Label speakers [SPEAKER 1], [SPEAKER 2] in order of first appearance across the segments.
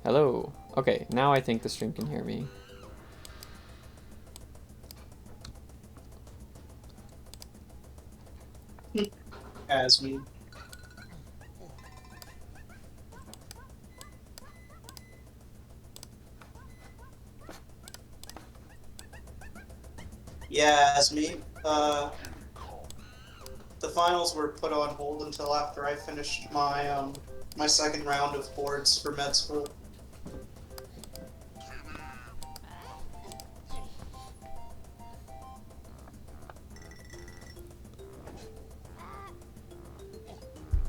[SPEAKER 1] Hello. Okay, now I think the stream can hear me.
[SPEAKER 2] As me. Yeah, as me. The finals were put on hold until after I finished my my second round of boards for med school.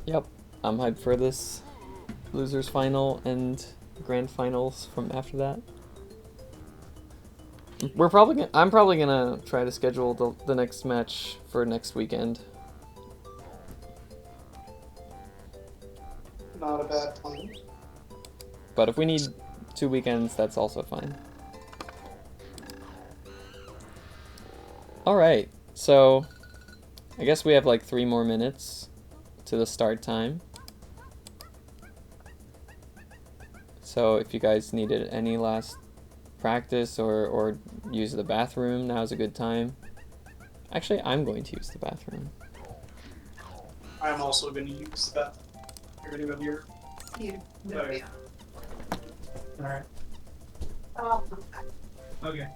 [SPEAKER 1] Yep, I'm hyped for this losers final and grand finals from after that. I'm probably gonna try to schedule the next match for next weekend.
[SPEAKER 2] Not a bad plan.
[SPEAKER 1] But if we need 2 weekends, that's also fine. Alright, so I guess we have like 3 more minutes to the start time. So if you guys needed any last practice or use the bathroom, now's a good time. Actually, I'm going to use the bathroom.
[SPEAKER 2] I'm also going to use that. You're going to go here?
[SPEAKER 3] Yeah.
[SPEAKER 2] Okay. Alright. Okay.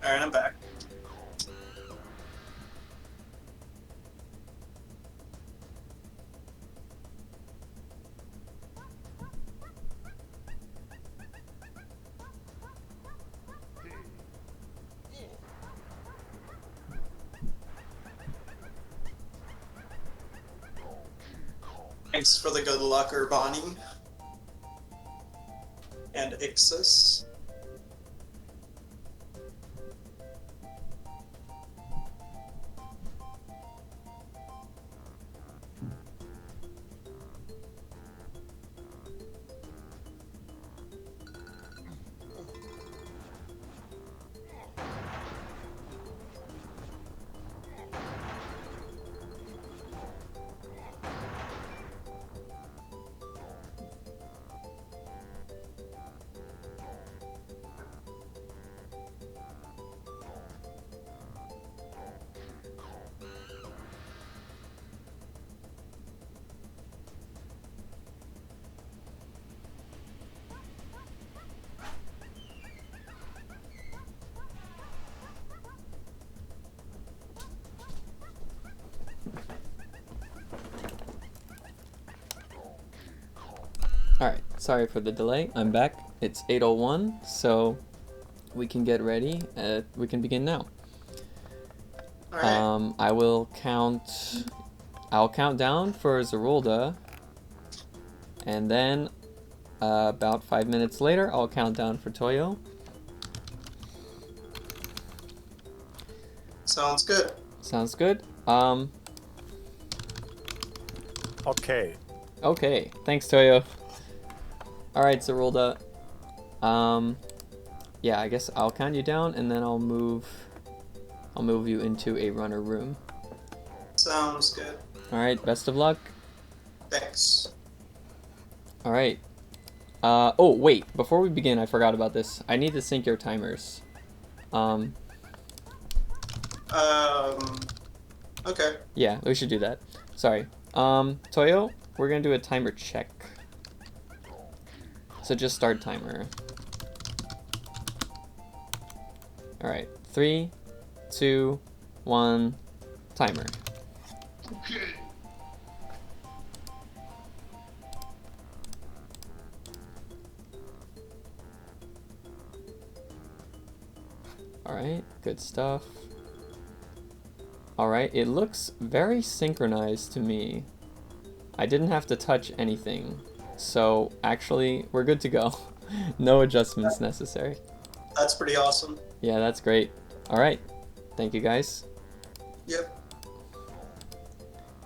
[SPEAKER 2] Alright, I'm back. Thanks for the good luck, Urbani. And Ixis.
[SPEAKER 1] Alright, sorry for the delay. I'm back. It's 8:01, so we can get ready. We can begin now.
[SPEAKER 2] Alright.
[SPEAKER 1] I'll count down for Zorulda, and then about 5 minutes later, I'll count down for Toyo.
[SPEAKER 2] Sounds good.
[SPEAKER 1] Sounds good.
[SPEAKER 4] Okay.
[SPEAKER 1] Okay. Thanks, Toyo. Alright, Zorulda. Yeah, I guess I'll count you down and then I'll move you into a runner room.
[SPEAKER 2] Sounds good.
[SPEAKER 1] Alright, best of luck.
[SPEAKER 2] Thanks.
[SPEAKER 1] Alright. Oh, wait. Before we begin, I forgot about this. I need to sync your timers.
[SPEAKER 2] Okay.
[SPEAKER 1] Yeah, we should do that. Sorry. Toyo, we're gonna do a timer check. So just start timer. Alright. 3, 2, 1, timer.
[SPEAKER 3] Okay.
[SPEAKER 1] Alright, good stuff. Alright, it looks very synchronized to me. I didn't have to touch anything. So, actually, we're good to go. No adjustments necessary.
[SPEAKER 2] That's pretty awesome.
[SPEAKER 1] Yeah, that's great. Alright, thank you guys.
[SPEAKER 2] Yep.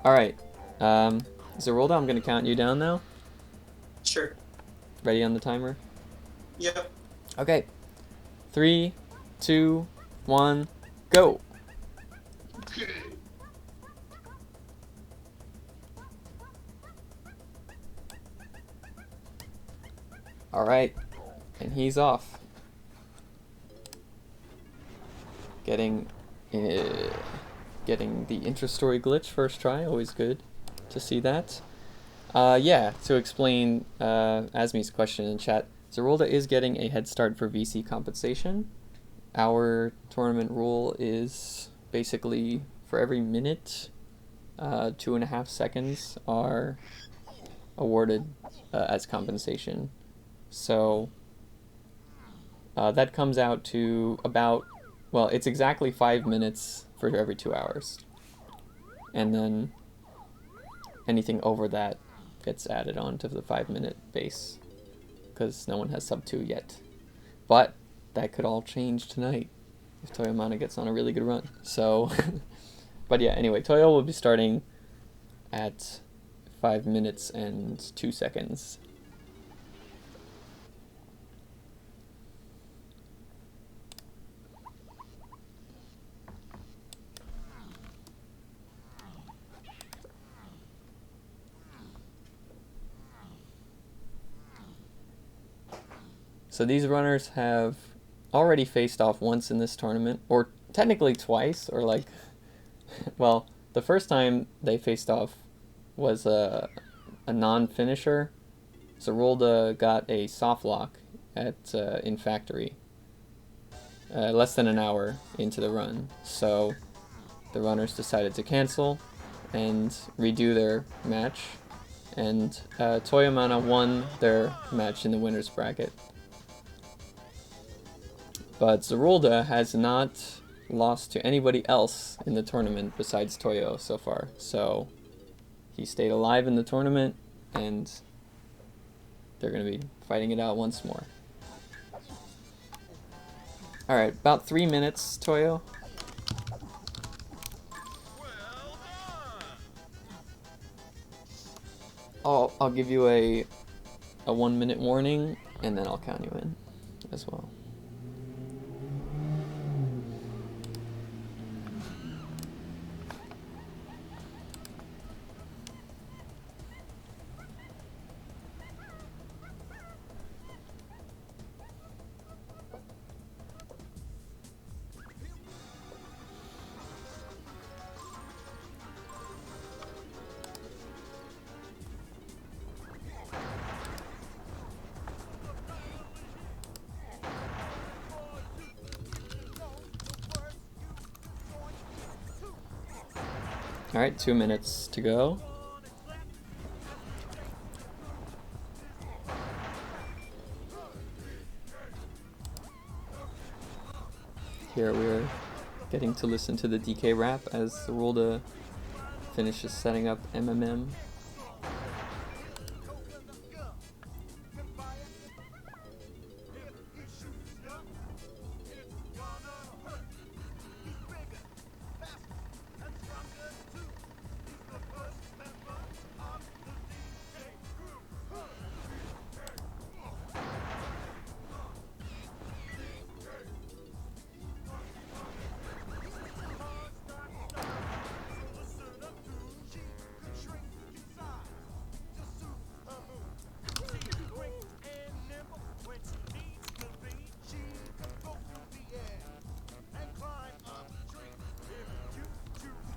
[SPEAKER 1] Alright, Zorulda, I'm gonna count you down now.
[SPEAKER 2] Sure.
[SPEAKER 1] Ready on the timer?
[SPEAKER 2] Yep.
[SPEAKER 1] Okay. 3, 2, 1, go!
[SPEAKER 3] Okay.
[SPEAKER 1] Alright, and he's off. Getting the intra-story glitch first try, always good to see that. Yeah, to explain Asmi's question in chat, Zorulda is getting a head start for VC compensation. Our tournament rule is basically for every minute, 2.5 seconds are awarded as compensation. So that comes out to about, well, it's exactly 5 minutes for every 2 hours. And then anything over that gets added on to the 5-minute base, because no one has sub 2 yet. But that could all change tonight if Toyomana gets on a really good run. So, but yeah, anyway, Toyo will be starting at 5 minutes and 2 seconds. So these runners have already faced off once in this tournament, or technically twice, or like, well, the first time they faced off was a non-finisher. Zorulda got a soft lock at in factory less than an hour into the run, so the runners decided to cancel and redo their match, and Toyomana won their match in the winner's bracket. But Zorulda has not lost to anybody else in the tournament besides Toyo so far. So he stayed alive in the tournament, and they're going to be fighting it out once more. Alright, about 3 minutes, Toyo. I'll give you a 1 minute warning, and then I'll count you in as well. Alright, 2 minutes to go. Here we are getting to listen to the DK rap as Zorulda finishes setting up MMM.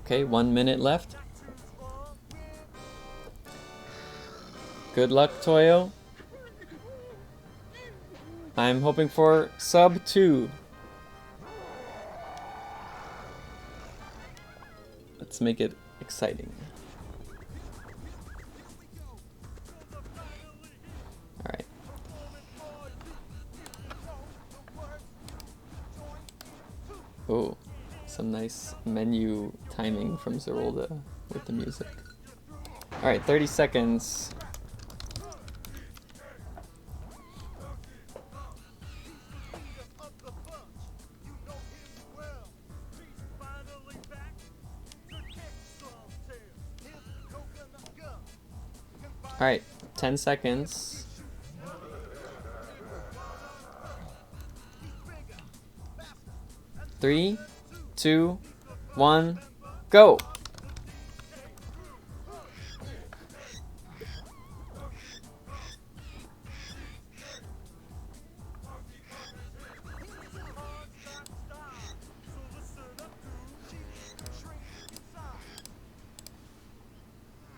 [SPEAKER 1] Okay, 1 minute left. Good luck, Toyo. I'm hoping for sub 2. Let's make it exciting. Alright. Oh, some nice menu timing from Zorulda with the music. Alright, 30 seconds. Alright, 10 seconds. Three, 2, 1, go!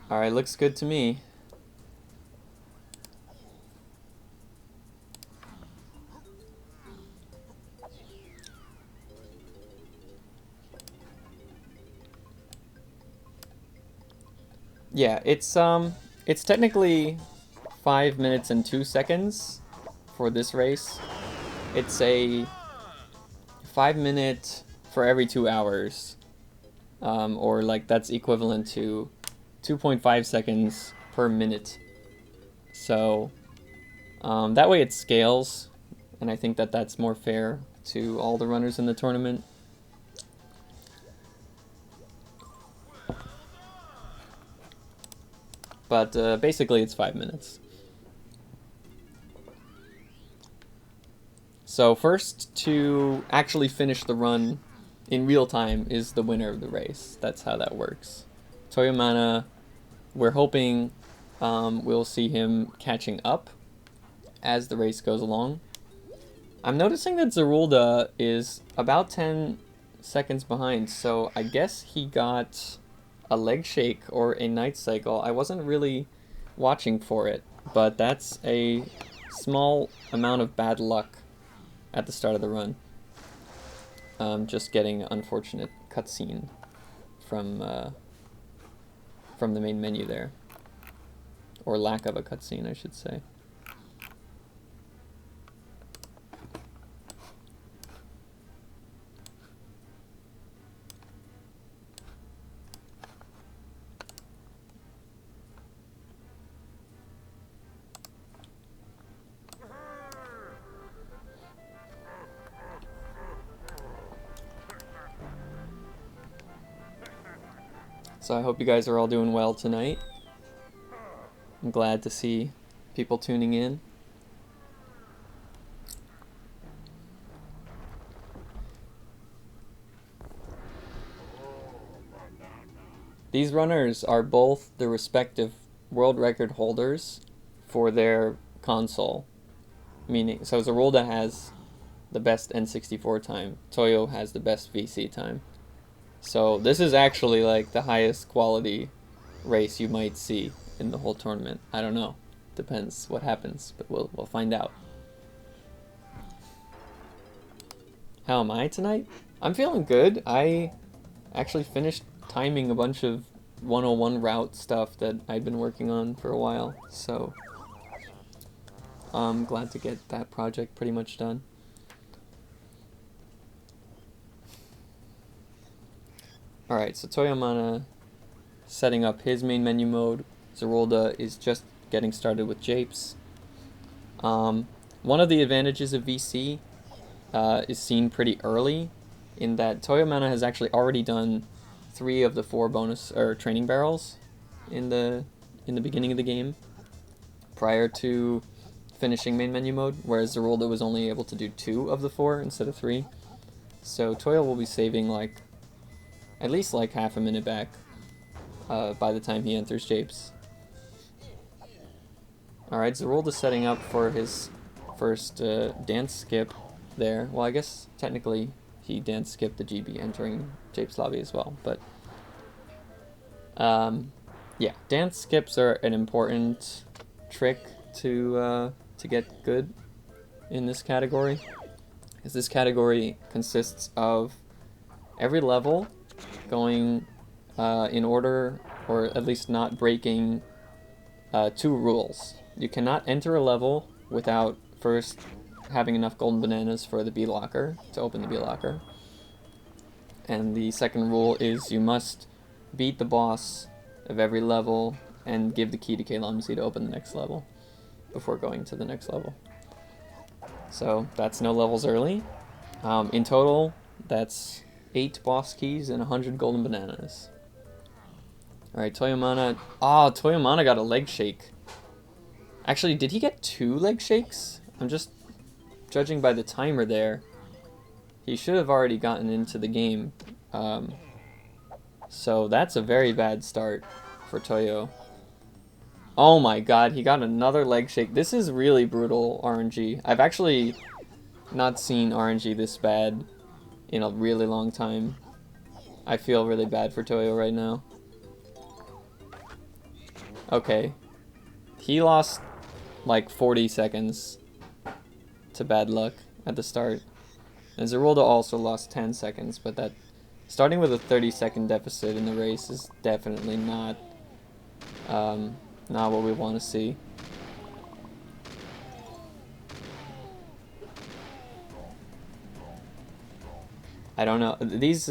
[SPEAKER 1] Alright, looks good to me. Yeah, it's technically 5 minutes and 2 seconds for this race. It's a 5 minute for every 2 hours. Or like that's equivalent to 2.5 seconds per minute. So that way it scales, and I think that that's more fair to all the runners in the tournament. But basically it's 5 minutes. So first to actually finish the run in real time is the winner of the race. That's how that works. Toyomana, we're hoping we'll see him catching up as the race goes along. I'm noticing that Zorulda is about 10 seconds behind, so I guess he got a leg shake or a night cycle. I wasn't really watching for it, but that's a small amount of bad luck at the start of the run. Just getting an unfortunate cutscene from the main menu there, or lack of a cutscene, I should say. So I hope you guys are all doing well tonight. I'm glad to see people tuning in. These runners are both the respective world record holders for their console. Meaning, so Zorulda has the best N64 time. Toyo has the best VC time. So this is actually like the highest quality race you might see in the whole tournament. I don't know. Depends what happens, but we'll find out. How am I tonight? I'm feeling good. I actually finished timing a bunch of 101 route stuff that I'd been working on for a while, so I'm glad to get that project pretty much done. Alright, so Toyomana setting up his main menu mode. Zorulda is just getting started with japes. One of the advantages of VC is seen pretty early, in that Toyomana has actually already done 3 of the 4 bonus or training barrels in the beginning of the game, prior to finishing main menu mode, whereas Zorulda was only able to do 2 of the 4 instead of 3. So Toyo will be saving like at least like half a minute back by the time he enters japes. Alright, Zorulda's setting up for his first dance skip there. Well, I guess technically he dance skipped the GB entering japes lobby as well, but Yeah, dance skips are an important trick to get good in this category, because this category consists of every level going in order, or at least not breaking two rules. You cannot enter a level without first having enough golden bananas for the B locker, to open the B locker. And the second rule is you must beat the boss of every level and give the key to K-Lumsy to open the next level before going to the next level. So that's no levels early. In total, that's 8 boss keys and 100 golden bananas. Alright, Toyomana. Oh, Toyomana got a leg shake. Actually, did he get 2 leg shakes? I'm just judging by the timer there. He should have already gotten into the game. So that's a very bad start for Toyo. Oh my god, he got another leg shake. This is really brutal RNG. I've actually not seen RNG this bad in a really long time. I feel really bad for Toyo right now. Okay. He lost like 40 seconds to bad luck at the start. And Zorulda also lost 10 seconds, but that starting with a 30-second deficit in the race is definitely not what we want to see. I don't know. These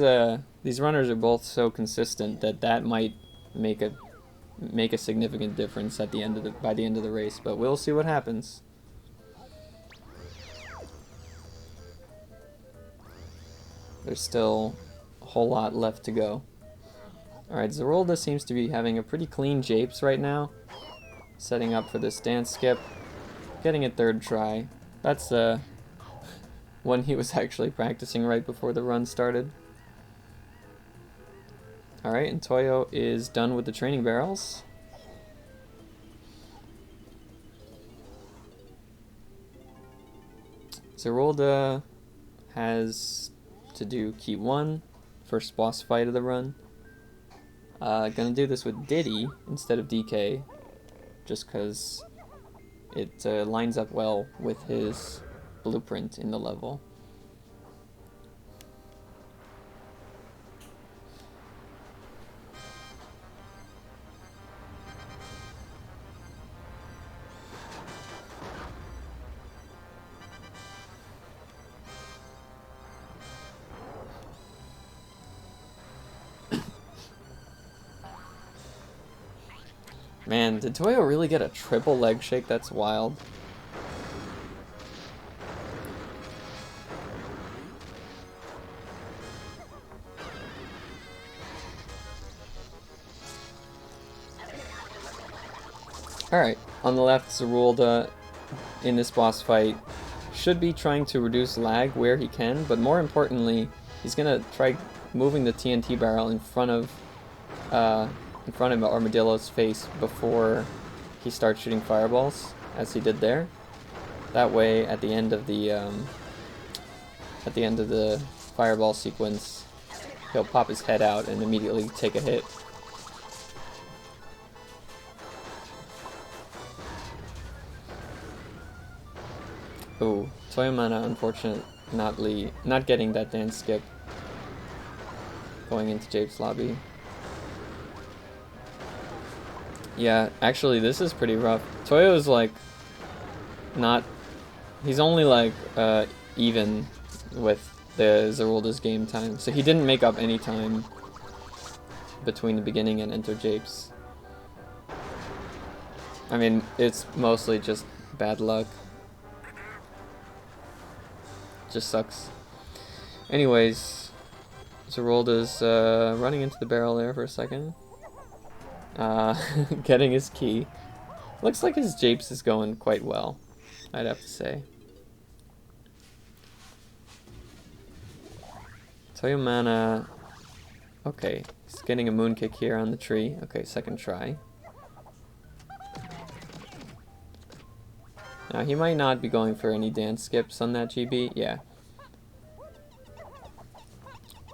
[SPEAKER 1] runners are both so consistent that might make a significant difference at the end of by the end of the race, but we'll see what happens. There's still a whole lot left to go. Alright, Zorulda seems to be having a pretty clean japes right now. Setting up for this dance skip. Getting a 3rd try. That's one he was actually practicing right before the run started. Alright, and Toyo is done with the training barrels. Zorulda has to do key 1, first boss fight of the run. Gonna do this with Diddy instead of DK, just because it lines up well with his blueprint in the level. Man, did Toyo really get a triple leg shake? That's wild. Alright, on the left, Zorulda in this boss fight should be trying to reduce lag where he can, but more importantly, he's gonna try moving the TNT barrel in front of Armadillo's face before he starts shooting fireballs, as he did there. That way, at the end of the fireball sequence, he'll pop his head out and immediately take a hit. Ooh, Toyomana, unfortunately, not getting that dance skip going into Jape's lobby. Yeah, actually, this is pretty rough. Toyo's like he's only like even with the Zorulda's game time, so he didn't make up any time between the beginning and Enter Japes. I mean, it's mostly just bad luck. Just sucks. Anyways, Zorulda's running into the barrel there for a second. Getting his key. Looks like his Japes is going quite well, I'd have to say. Toyomana. Okay, he's getting a moon kick here on the tree. Okay, 2nd try. Now, he might not be going for any dance skips on that GB. Yeah.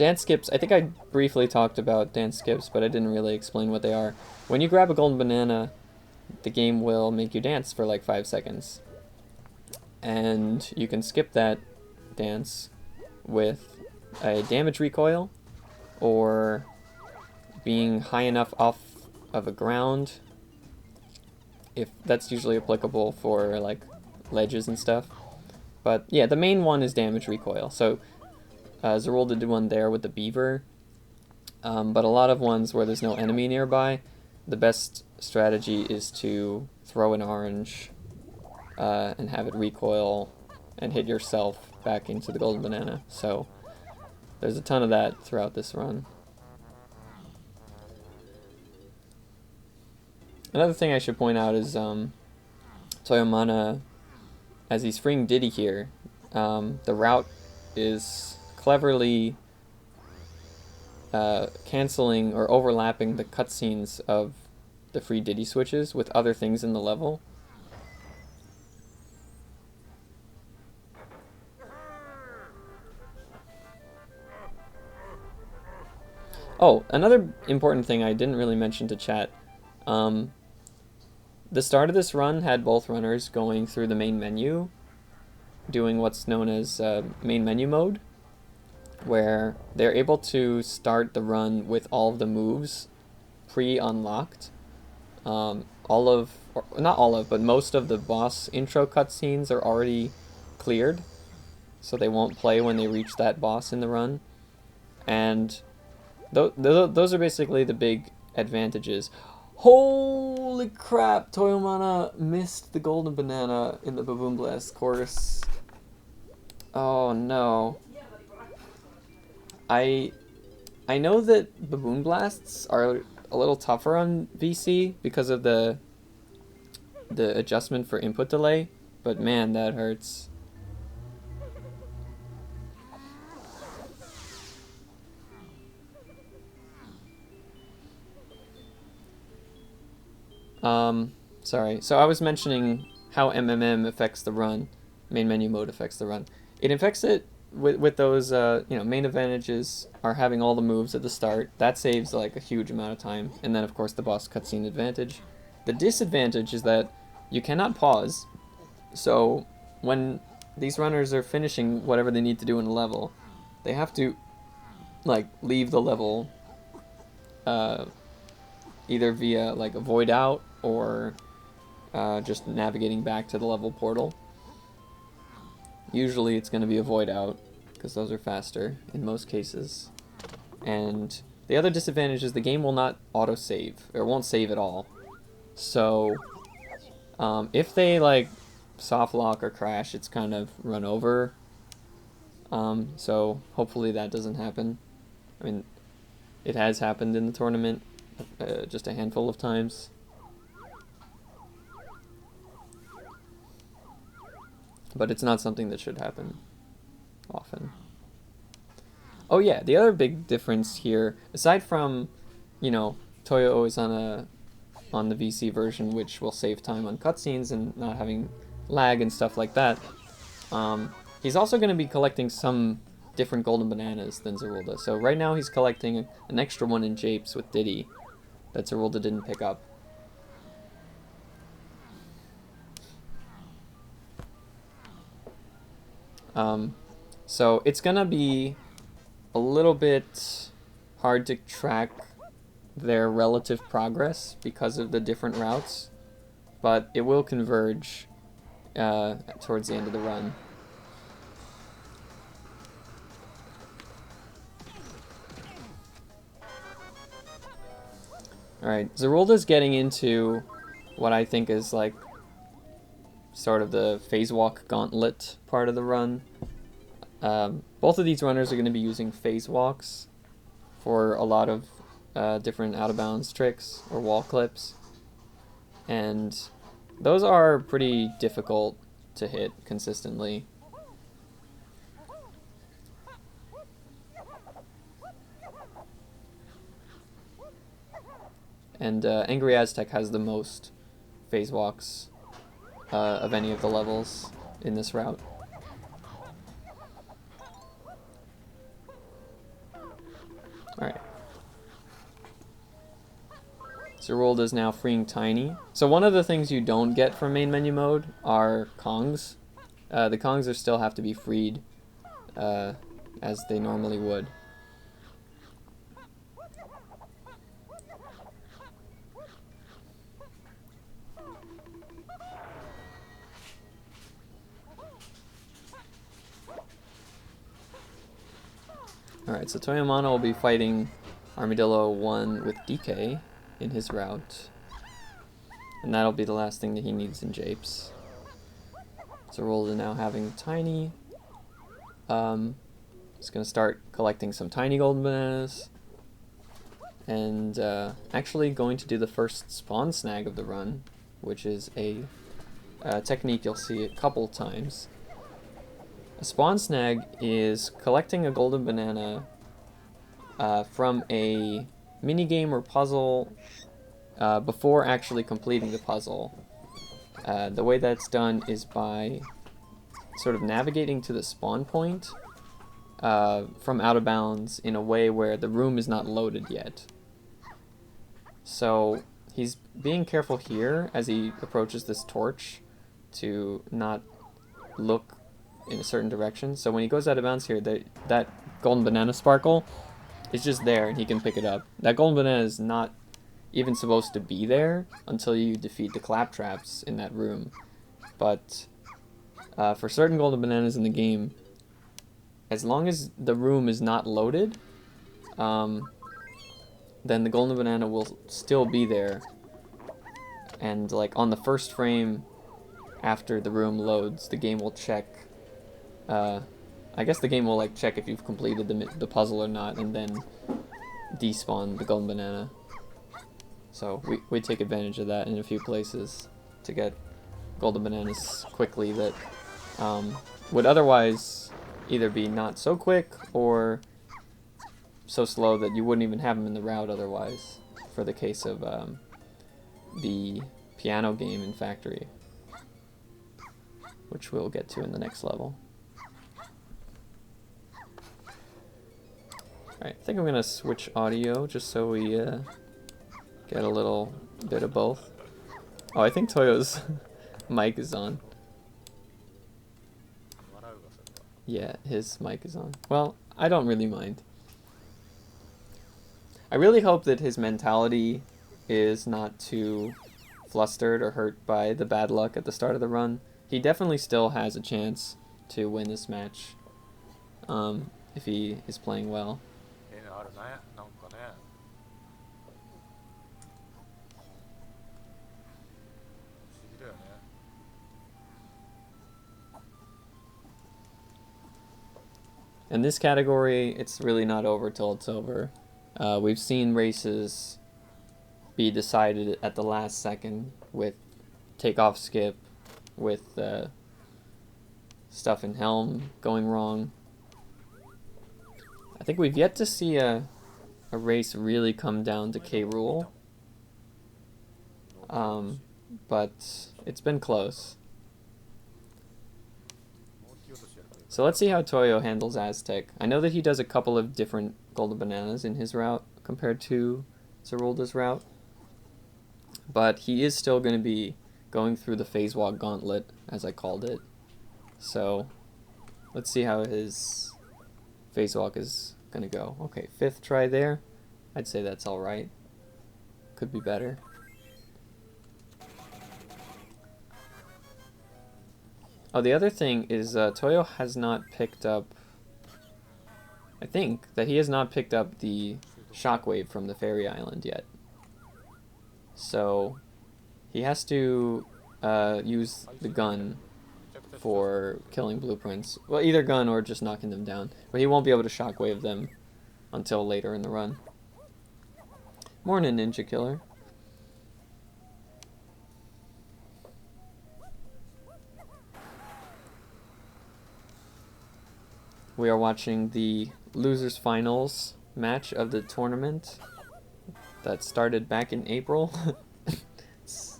[SPEAKER 1] dance skips, I think I briefly talked about dance skips, but I didn't really explain what they are. When you grab a golden banana, the game will make you dance for like 5 seconds. And you can skip that dance with a damage recoil, or being high enough off of a ground, if that's usually applicable for like ledges and stuff. But yeah, the main one is damage recoil. So Zorulda did one there with the beaver, but a lot of ones where there's no enemy nearby, the best strategy is to throw an orange and have it recoil and hit yourself back into the golden banana. So there's a ton of that throughout this run. Another thing I should point out is Toyomana, as he's freeing Diddy here, the route is cleverly canceling or overlapping the cutscenes of the free Diddy switches with other things in the level. Oh, another important thing I didn't really mention to chat. The start of this run had both runners going through the main menu, doing what's known as main menu mode, where they're able to start the run with all of the moves pre-unlocked. Not all of, but most of the boss intro cutscenes are already cleared, so they won't play when they reach that boss in the run. And those are basically the big advantages. Holy crap, Toyomana missed the golden banana in the Baboon Blast course. Oh no. I know that Baboon Blasts are a little tougher on VC because of the adjustment for input delay, but man, that hurts. Sorry. So I was mentioning how MMM affects the run, main menu mode affects the run. It affects it with those, main advantages are having all the moves at the start. That saves like a huge amount of time. And then of course the boss cutscene advantage. The disadvantage is that you cannot pause. So when these runners are finishing whatever they need to do in a level, they have to like leave the level either via like a void out or just navigating back to the level portal. Usually it's going to be a void out because those are faster in most cases. And the other disadvantage is the game will not auto-save, or won't save at all. So if they like soft lock or crash, it's kind of run over. So hopefully that doesn't happen. I mean, it has happened in the tournament just a handful of times. But it's not something that should happen often. Oh yeah, the other big difference here, aside from, Toyo is on the VC version, which will save time on cutscenes and not having lag and stuff like that, he's also going to be collecting some different golden bananas than Zorulda. So right now he's collecting an extra one in Japes with Diddy that Zorulda didn't pick up. So it's gonna be a little bit hard to track their relative progress because of the different routes, but it will converge towards the end of the run. Alright, Zorulda's getting into what I think is like sort of the phase walk gauntlet part of the run. Both of these runners are going to be using phase walks for a lot of different out of bounds tricks or wall clips, and those are pretty difficult to hit consistently. And Angry Aztec has the most phase walks of any of the levels in this route. Alright. Zorulda is now freeing Tiny. So one of the things you don't get from main menu mode are Kongs. The Kongs are still have to be freed as they normally would. Alright, so Toyomana will be fighting Armadillo 1 with DK in his route. And that'll be the last thing that he needs in Japes. Zorulda now having Tiny. He's going to start collecting some tiny golden bananas. And actually going to do the first spawn snag of the run, which is a technique you'll see a couple times. A spawn snag is collecting a golden banana from a minigame or puzzle before actually completing the puzzle. The way that's done is by sort of navigating to the spawn point from out of bounds in a way where the room is not loaded yet. So he's being careful here as he approaches this torch to not look in a certain direction. So when he goes out of bounds here, that golden banana sparkle is just there and he can pick it up. That golden banana is not even supposed to be there until you defeat the claptraps in that room. But for certain golden bananas in the game, as long as the room is not loaded, then the golden banana will still be there. And like on the first frame after the room loads, the game will check. I guess the game will like check if you've completed the puzzle or not, and then despawn the golden banana. So we take advantage of that in a few places to get golden bananas quickly that would otherwise either be not so quick or so slow that you wouldn't even have them in the route otherwise, for the case of the piano game in Factory, which we'll get to in the next level. Alright, I think I'm going to switch audio just so we get a little bit of both. Oh, I think Toyo's mic is on. Yeah, his mic is on. Well, I don't really mind. I really hope that his mentality is not too flustered or hurt by the bad luck at the start of the run. He definitely still has a chance to win this match if he is playing well. In this category, it's really not over till it's over. We've seen races be decided at the last second with takeoff skip, with stuff in helm going wrong. I think we've yet to see a race really come down to K-Rule. But it's been close. So let's see how Toyo handles Aztec. I know that he does a couple of different golden bananas in his route compared to Zorulda's route. But he is still going to be going through the phase walk gauntlet, as I called it. So let's see how his phase walk is going to go. Okay, 5th try there. I'd say that's alright. Could be better. Oh, the other thing is Toyo has not picked up... I think that he has not picked up the shockwave from the fairy island yet. So he has to use the gun for killing blueprints. Well, either gun or just knocking them down. But he won't be able to shockwave them until later in the run. Morning, Ninja Killer. We are watching the losers finals match of the tournament that started back in April. I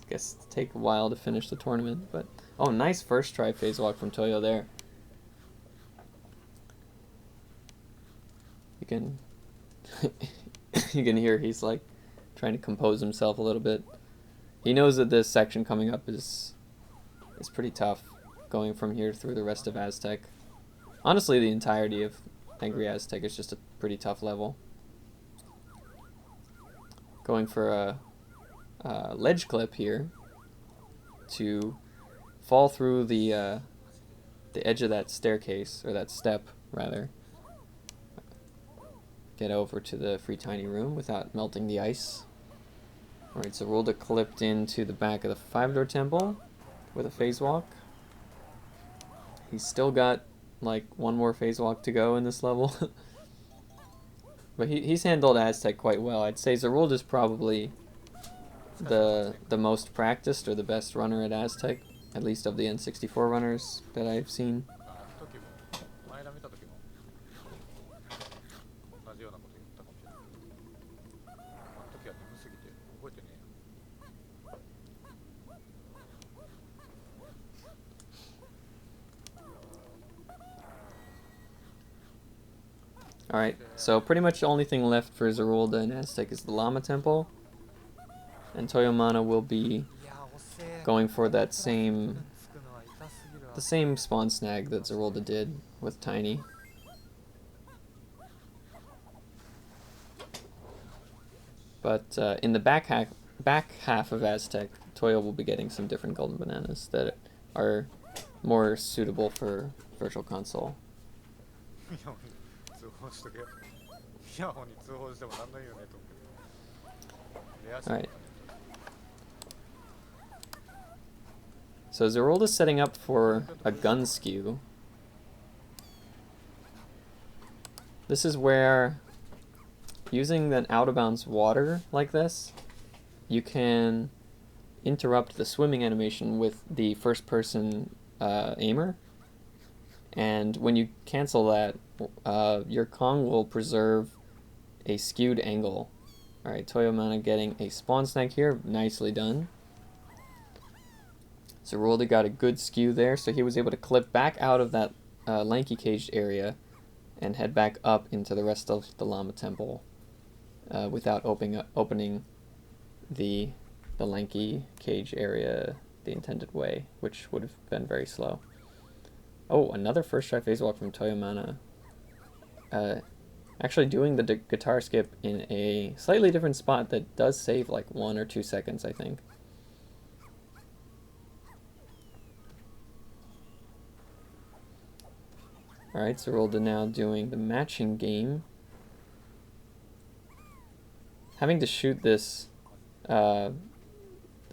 [SPEAKER 1] guess it'll take a while to finish the tournament, but oh, nice first try phase walk from Toyo there. You can You can hear he's like trying to compose himself a little bit. He knows that this section coming up is pretty tough, going from here through the rest of Aztec. Honestly, the entirety of Angry Aztec is just a pretty tough level. Going for a ledge clip here to fall through the edge of that staircase, or that step rather. Get over to the free tiny room without melting the ice. Alright, Zorulda clipped into the back of the 5-door temple with a phase walk. He's still got like one more phase walk to go in this level. But he's handled Aztec quite well. I'd say Zorulda's probably the most practiced or the best runner at Aztec, at least of the N64 runners that I've seen. Alright, so pretty much the only thing left for Zorulda and Aztec is the Llama Temple. And Toyomana will be going for that same spawn snag that Zorulda did with Tiny. But in the back half of Aztec, Toyo will be getting some different golden bananas that are more suitable for Virtual Console. Alright. So Zorulda's setting up for a gun skew. This is where, using an out-of-bounds water like this, you can interrupt the swimming animation with the first-person aimer. And when you cancel that, your Kong will preserve a skewed angle. Alright, Toyomana getting a spawn snag here. Nicely done. Zorulda got a good skew there, so he was able to clip back out of that lanky caged area and head back up into the rest of the Llama Temple without opening the lanky cage area the intended way, which would have been very slow. Oh, another first try phase walk from Toyomana. Actually doing the guitar skip in a slightly different spot that does save like 1 or 2 seconds, I think. Alright, Zorulda now doing the matching game. Having to shoot this, the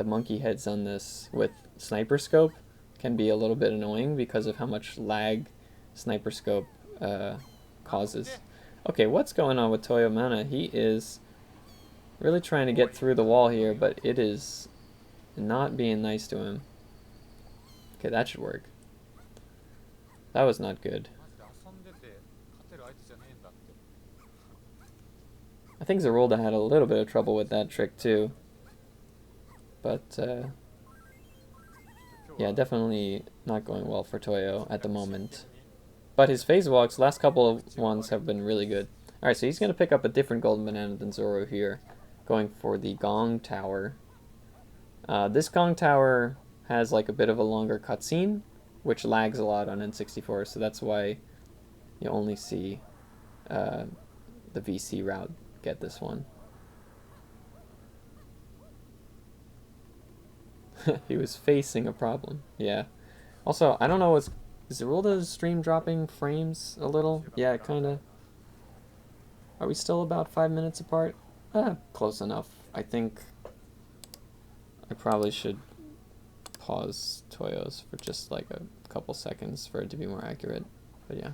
[SPEAKER 1] monkey heads on this with sniper scope can be a little bit annoying because of how much lag sniper scope causes. Okay, what's going on with Toyomana? He is really trying to get through the wall here, but it is not being nice to him. Okay, that should work. That was not good. I think Zorulda had a little bit of trouble with that trick too. But, yeah, definitely not going well for Toyo at the moment. But his phase walks, last couple of ones have been really good. Alright, so he's going to pick up a different golden banana than Zoro here. Going for the Gong Tower. This Gong Tower has like a bit of a longer cutscene, which lags a lot on N64, so that's why you only see the VC route get this one. He was facing a problem. Yeah. Also, I don't know, is Zorulda's stream dropping frames a little? Yeah, kinda. Are we still about 5 minutes apart? Close enough. I think I probably should pause Toyo's for just like a couple seconds for it to be more accurate. But yeah.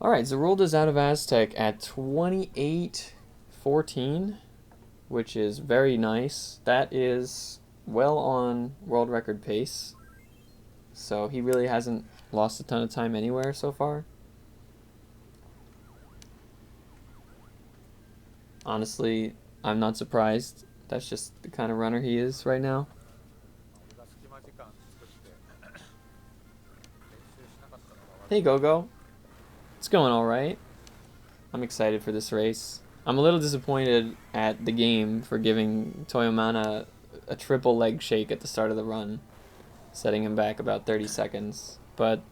[SPEAKER 1] Alright, Zorulda's out of Aztec at 28:14, which is very nice. That is well on world record pace. So he really hasn't lost a ton of time anywhere so far. Honestly, I'm not surprised. That's just the kind of runner he is right now. Hey, Go-Go. It's going alright. I'm excited for this race. I'm a little disappointed at the game for giving Toyomana a triple leg shake at the start of the run, setting him back about 30 seconds. But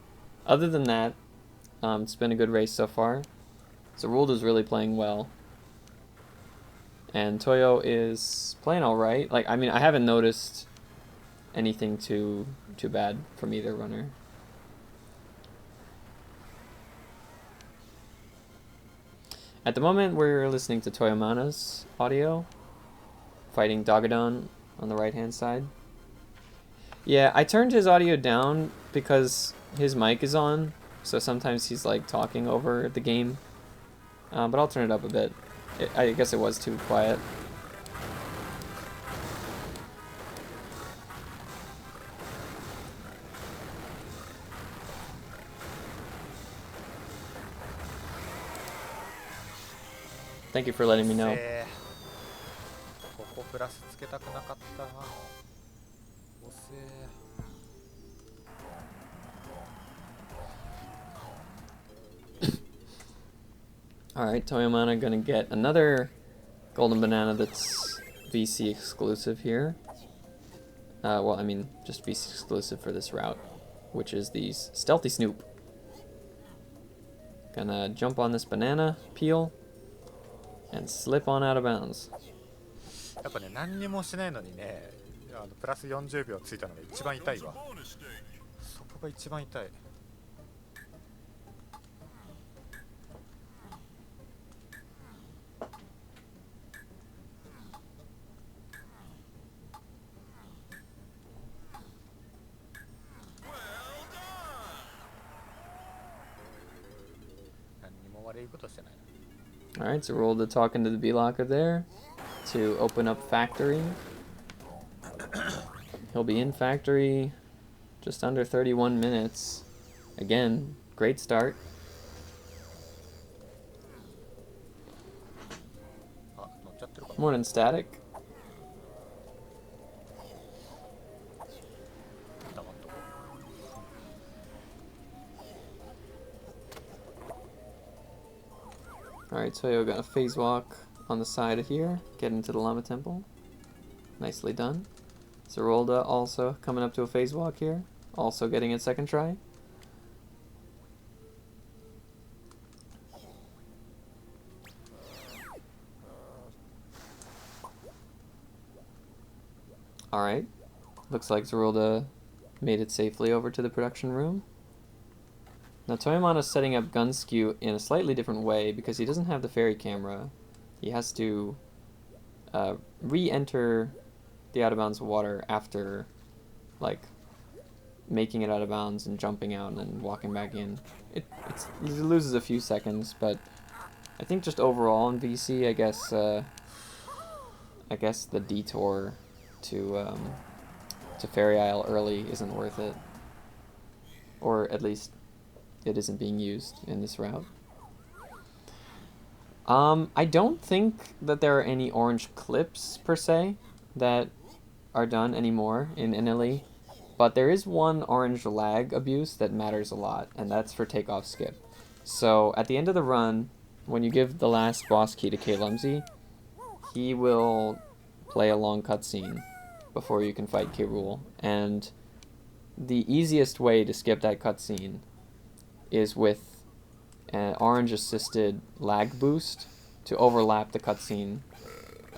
[SPEAKER 1] other than that, it's been a good race so far. Zorulda's really playing well. And Toyo is playing alright. Like, I mean, I haven't noticed anything too bad from either runner. At the moment, we're listening to Toyomana's audio, fighting Dogadon on the right-hand side. Yeah, I turned his audio down because his mic is on, so sometimes he's like talking over the game. But I'll turn it up a bit. I guess it was too quiet. Thank you for letting me know.
[SPEAKER 4] ここプラスつけたくなかったな。遅え。
[SPEAKER 1] Alright, Toyomana gonna get another golden banana that's VC exclusive here. Well, I mean, just VC exclusive for this route, which is the Stealthy Snoop. Gonna jump on this banana peel and slip on out of bounds.
[SPEAKER 4] やっぱね、何にもしないのにね、プラス40秒ついたのが一番痛いわ。そこが一番痛い。何にも悪いことしてない。
[SPEAKER 1] Alright, so Zorulda talking to the B-Locker there to open up factory. He'll be in factory just under 31 minutes. Again, great start. More than static. Alright, Toyo got a phase walk on the side of here, get into the Llama Temple. Nicely done. Zorulda also coming up to a phase walk here, also getting it second try. Alright, looks like Zorulda made it safely over to the production room. Now Toyomana's setting up gun skew in a slightly different way because he doesn't have the fairy camera. He has to re-enter the out of bounds water after like making it out of bounds and jumping out and then walking back in. It loses a few seconds, but I think just overall in VC, I guess the detour to Fairy Isle early isn't worth it, or at least it isn't being used in this route. I don't think that there are any orange clips per se that are done anymore in NLE, but there is one orange lag abuse that matters a lot, and that's for takeoff skip. So at the end of the run, when you give the last boss key to K-Lumsy, he will play a long cutscene before you can fight K-Rool, and the easiest way to skip that cutscene is with an orange assisted lag boost to overlap the cutscene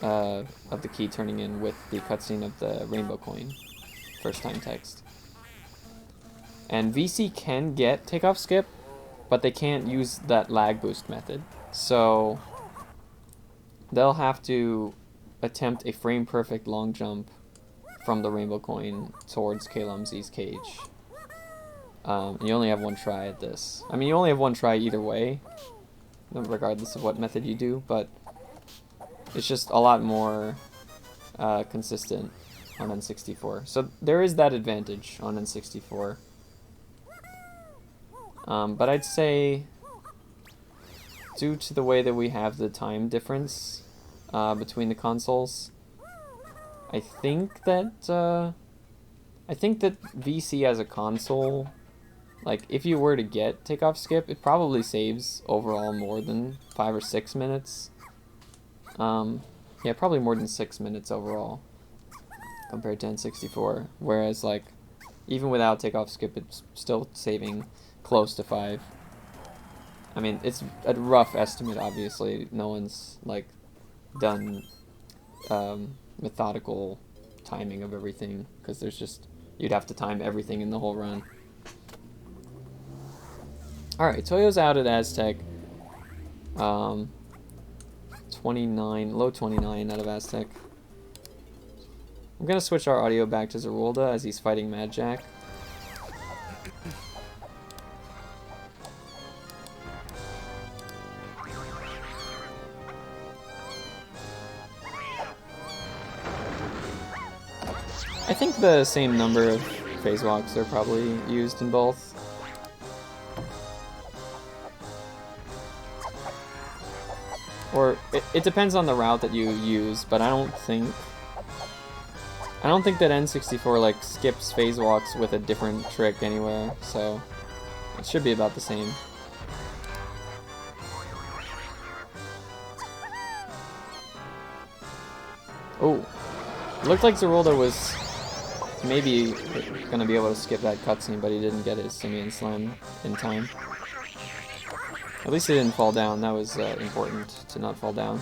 [SPEAKER 1] of the key turning in with the cutscene of the rainbow coin, first time text. And VC can get takeoff skip, but they can't use that lag boost method. So they'll have to attempt a frame perfect long jump from the rainbow coin towards K-Lumsy's cage. And you only have one try at this. I mean, you only have one try either way, regardless of what method you do, but it's just a lot more consistent on N64. So there is that advantage on N64. But I'd say, due to the way that we have the time difference between the consoles, I think that VC as a console like, if you were to get takeoff skip, it probably saves overall more than 5 or 6 minutes. Yeah, probably more than 6 minutes overall compared to N64. Whereas, like, even without takeoff skip, it's still saving close to 5. I mean, it's a rough estimate, obviously. No one's, like, done methodical timing of everything, because there's just, you'd have to time everything in the whole run. Alright, Toyo's out at Aztec. 29, low 29 out of Aztec. I'm gonna switch our audio back to Zorulda as he's fighting Mad Jack. I think the same number of phase walks are probably used in both. Or it depends on the route that you use, but I don't think that N64 like skips phase walks with a different trick anywhere, so it should be about the same. Oh, it looked like Zorulda was maybe gonna be able to skip that cutscene, but he didn't get his Simian Slam in time. At least he didn't fall down. That was important, to not fall down.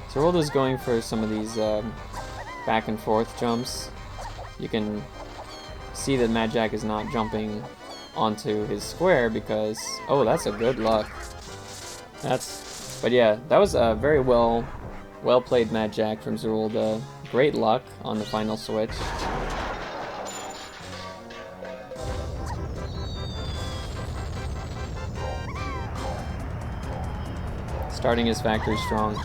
[SPEAKER 1] Zorulda's going for some of these back and forth jumps. You can see that Mad Jack is not jumping onto his square because, oh, that's a good luck. But yeah, that was a very well played Mad Jack from Zorulda. Great luck on the final switch. Starting his factory strong.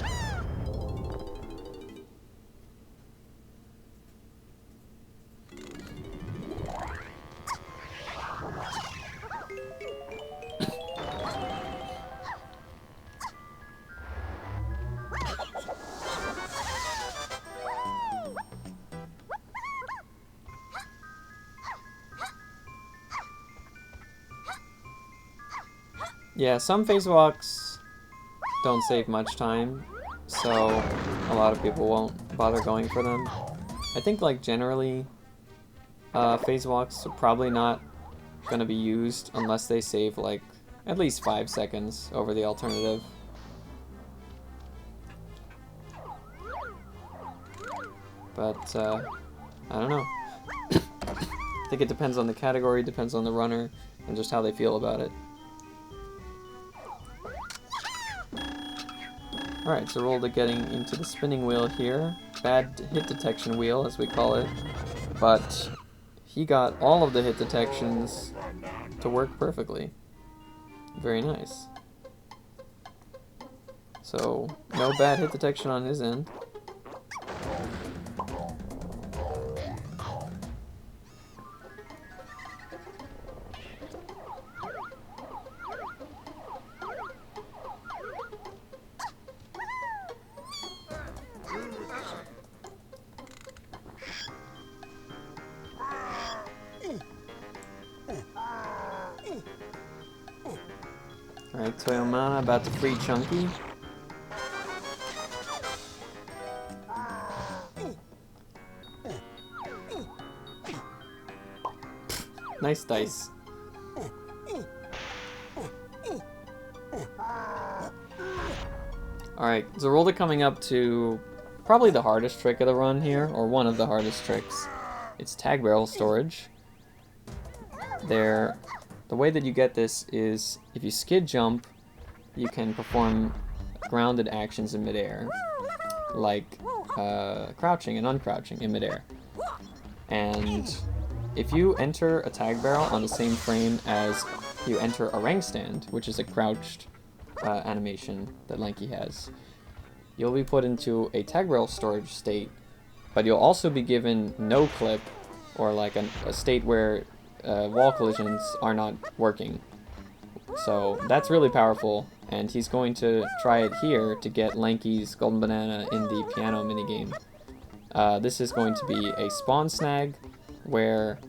[SPEAKER 1] Yeah, some phase walks don't save much time, so a lot of people won't bother going for them. I think, like, generally, phase walks are probably not going to be used unless they save, like, at least 5 seconds over the alternative. But, I don't know. I think it depends on the category, depends on the runner, and just how they feel about it. Alright, Zorulda getting into the spinning wheel here. Bad hit detection wheel, as we call it. But he got all of the hit detections to work perfectly. Very nice. So, no bad hit detection on his end. Alright, Toyomana about to free Chunky. Nice dice. Alright, Zorulda coming up to probably the hardest trick of the run here, or one of the hardest tricks. It's tag barrel storage. The way that you get this is, if you skid jump, you can perform grounded actions in midair, like crouching and uncrouching in midair. And if you enter a tag barrel on the same frame as you enter a rank stand, which is a crouched animation that Lanky has, you'll be put into a tag barrel storage state, but you'll also be given no clip, or like a state where wall collisions are not working. So that's really powerful and he's going to try it here to get Lanky's golden banana in the piano minigame. This is going to be a spawn snag where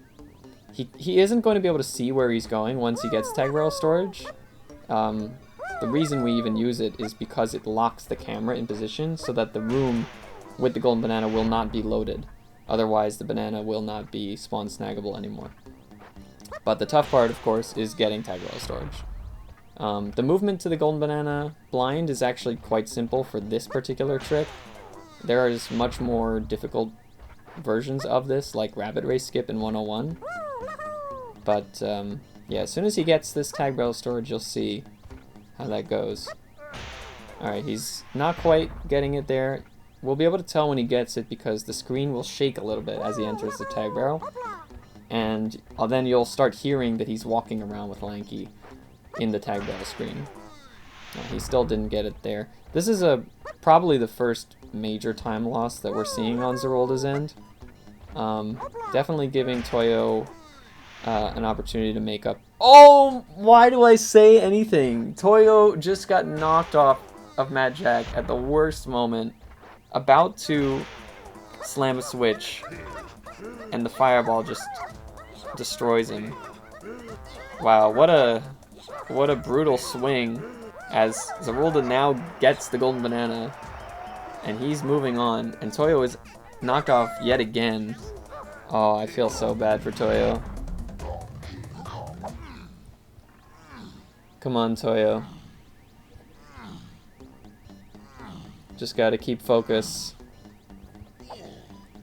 [SPEAKER 1] he isn't going to be able to see where he's going once he gets tag barrel storage. The reason we even use it is because it locks the camera in position so that the room with the golden banana will not be loaded. Otherwise, the banana will not be spawn snaggable anymore. But the tough part, of course, is getting tag barrel storage. The movement to the golden banana blind is actually quite simple for this particular trick. There are just much more difficult versions of this, like Rabbit Race Skip in 101. But yeah, as soon as he gets this tag barrel storage, you'll see how that goes. Alright, he's not quite getting it there. We'll be able to tell when he gets it because the screen will shake a little bit as he enters the tag barrel. And then you'll start hearing that he's walking around with Lanky in the tag barrel screen. No, he still didn't get it there. This is probably the first major time loss that we're seeing on Zorulda's end. Definitely giving Toyo an opportunity to make up. Oh, why do I say anything? Toyo just got knocked off of Mad Jack at the worst moment, about to slam a switch, and the fireball just destroys him. Wow, what a brutal swing, as Zorulda now gets the golden banana, and he's moving on, and Toyo is knocked off yet again. Oh, I feel so bad for Toyo. Come on, Toyo. Just gotta keep focus.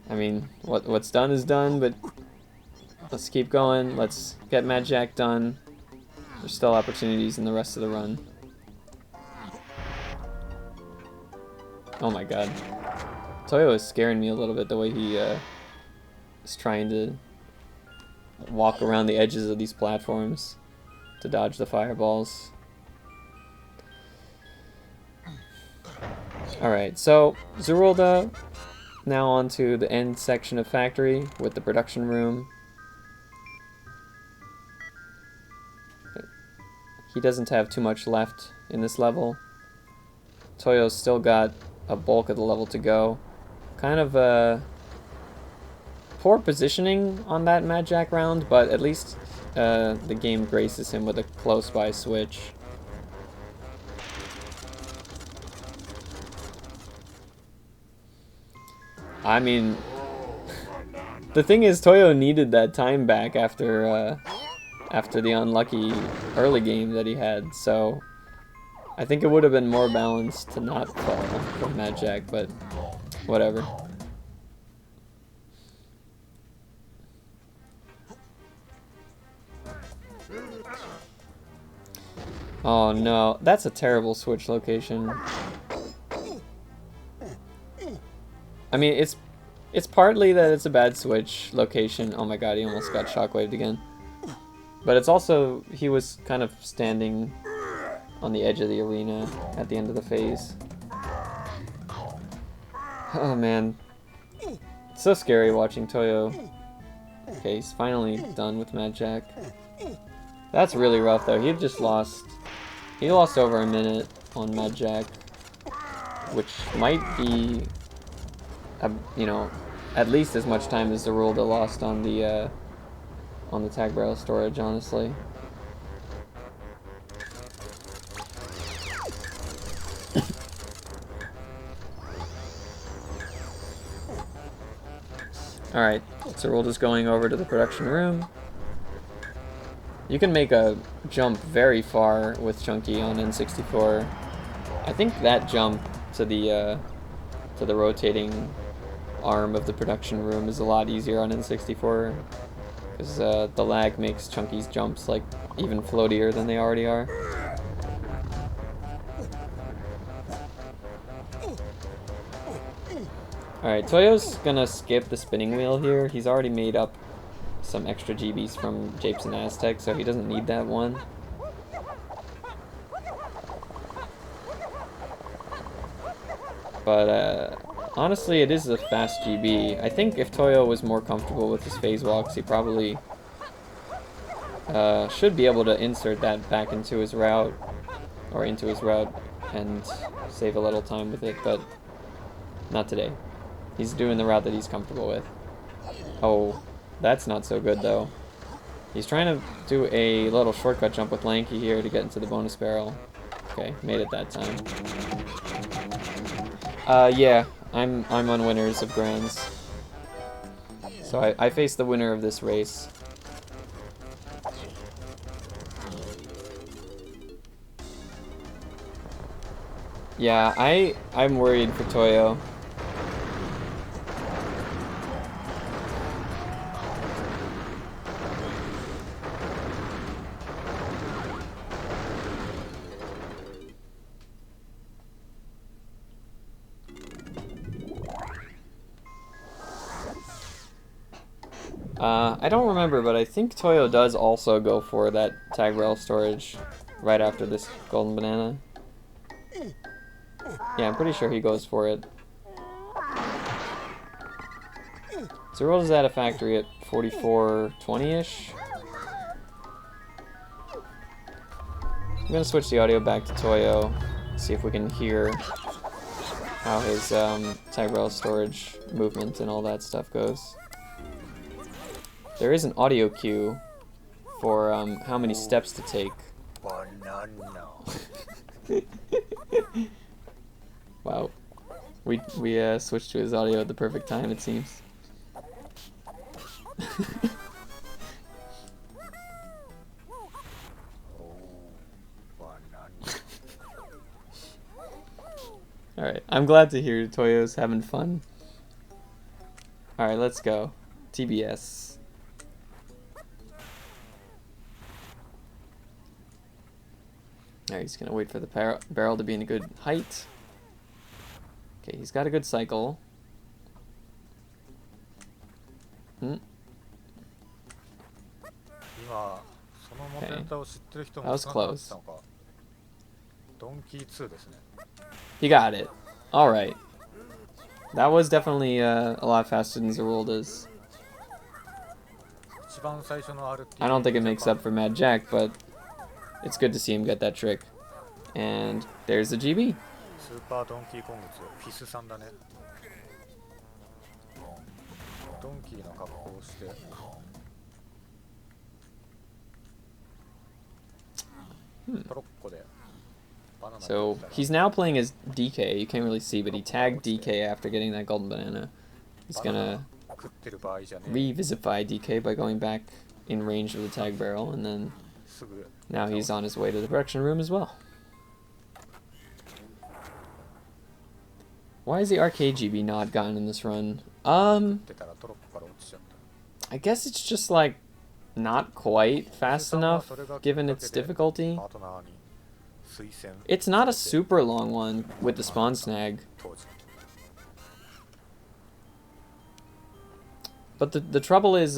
[SPEAKER 1] I mean, what's done is done, but let's keep going. Let's get Mad Jack done. There's still opportunities in the rest of the run. Oh my god. Toyo is scaring me a little bit the way he is trying to walk around the edges of these platforms to dodge the fireballs. Alright, so Zorulda now onto the end section of Factory with the production room. He doesn't have too much left in this level. Toyo's still got a bulk of the level to go. Kind of poor positioning on that Mad Jack round, but at least the game graces him with a close by switch. I mean, the thing is, Toyo needed that time back after the unlucky early game that he had, so I think it would have been more balanced to not fall from Mad Jack, but whatever. Oh no, that's a terrible switch location. I mean, it's partly that it's a bad switch location. Oh my god, he almost got shockwaved again. But it's also, he was kind of standing on the edge of the arena at the end of the phase. Oh man. It's so scary watching Toyo. Okay, he's finally done with Mad Jack. That's really rough though. He lost over a minute on Mad Jack, which might be, you know, at least as much time as Zorulda lost on the tag barrel storage, honestly. Alright, Zorulda's going over to the production room. You can make a jump very far with Chunky on N64. I think that jump to the rotating arm of the production room is a lot easier on N64, because the lag makes Chunky's jumps like even floatier than they already are. Alright, Toyo's gonna skip the spinning wheel here. He's already made up some extra GBs from Japes and Aztec, so he doesn't need that one. But honestly, it is a fast GB. I think if Toyo was more comfortable with his phase walks, he probably should be able to insert that back into his route or into his route and save a little time with it, but not today. He's doing the route that he's comfortable with. Oh, that's not so good though. He's trying to do a little shortcut jump with Lanky here to get into the bonus barrel. Okay, made it that time. Yeah, I'm on winners of grands. So I face the winner of this race. Yeah, I'm worried for Toyo. I don't remember, but I think Toyo does also go for that tag rail storage right after this golden banana. Yeah, I'm pretty sure he goes for it. Zorulda's at a factory at 44:20-ish. I'm gonna switch the audio back to Toyo, see if we can hear how his tag rail storage movement and all that stuff goes. There is an audio cue for how many steps to take. Wow. We switched to his audio at the perfect time, it seems. Alright, I'm glad to hear Toyo's having fun. Alright, let's go. TBS. Alright, he's gonna wait for the barrel to be in a good height. Okay, he's got a good cycle. Okay. That was close. He got it. Alright. That was definitely a lot faster than Zorulda's. I don't think it makes up for Mad Jack, but it's good to see him get that trick. And there's the GB. So he's now playing as DK. You can't really see, but he tagged DK after getting that golden banana. He's gonna revisify DK by going back in range of the tag barrel, and then now he's on his way to the production room as well. Why is the arcade GB not gotten in this run? I guess it's just like not quite fast enough given its difficulty. It's not a super long one with the spawn snag. But the trouble is,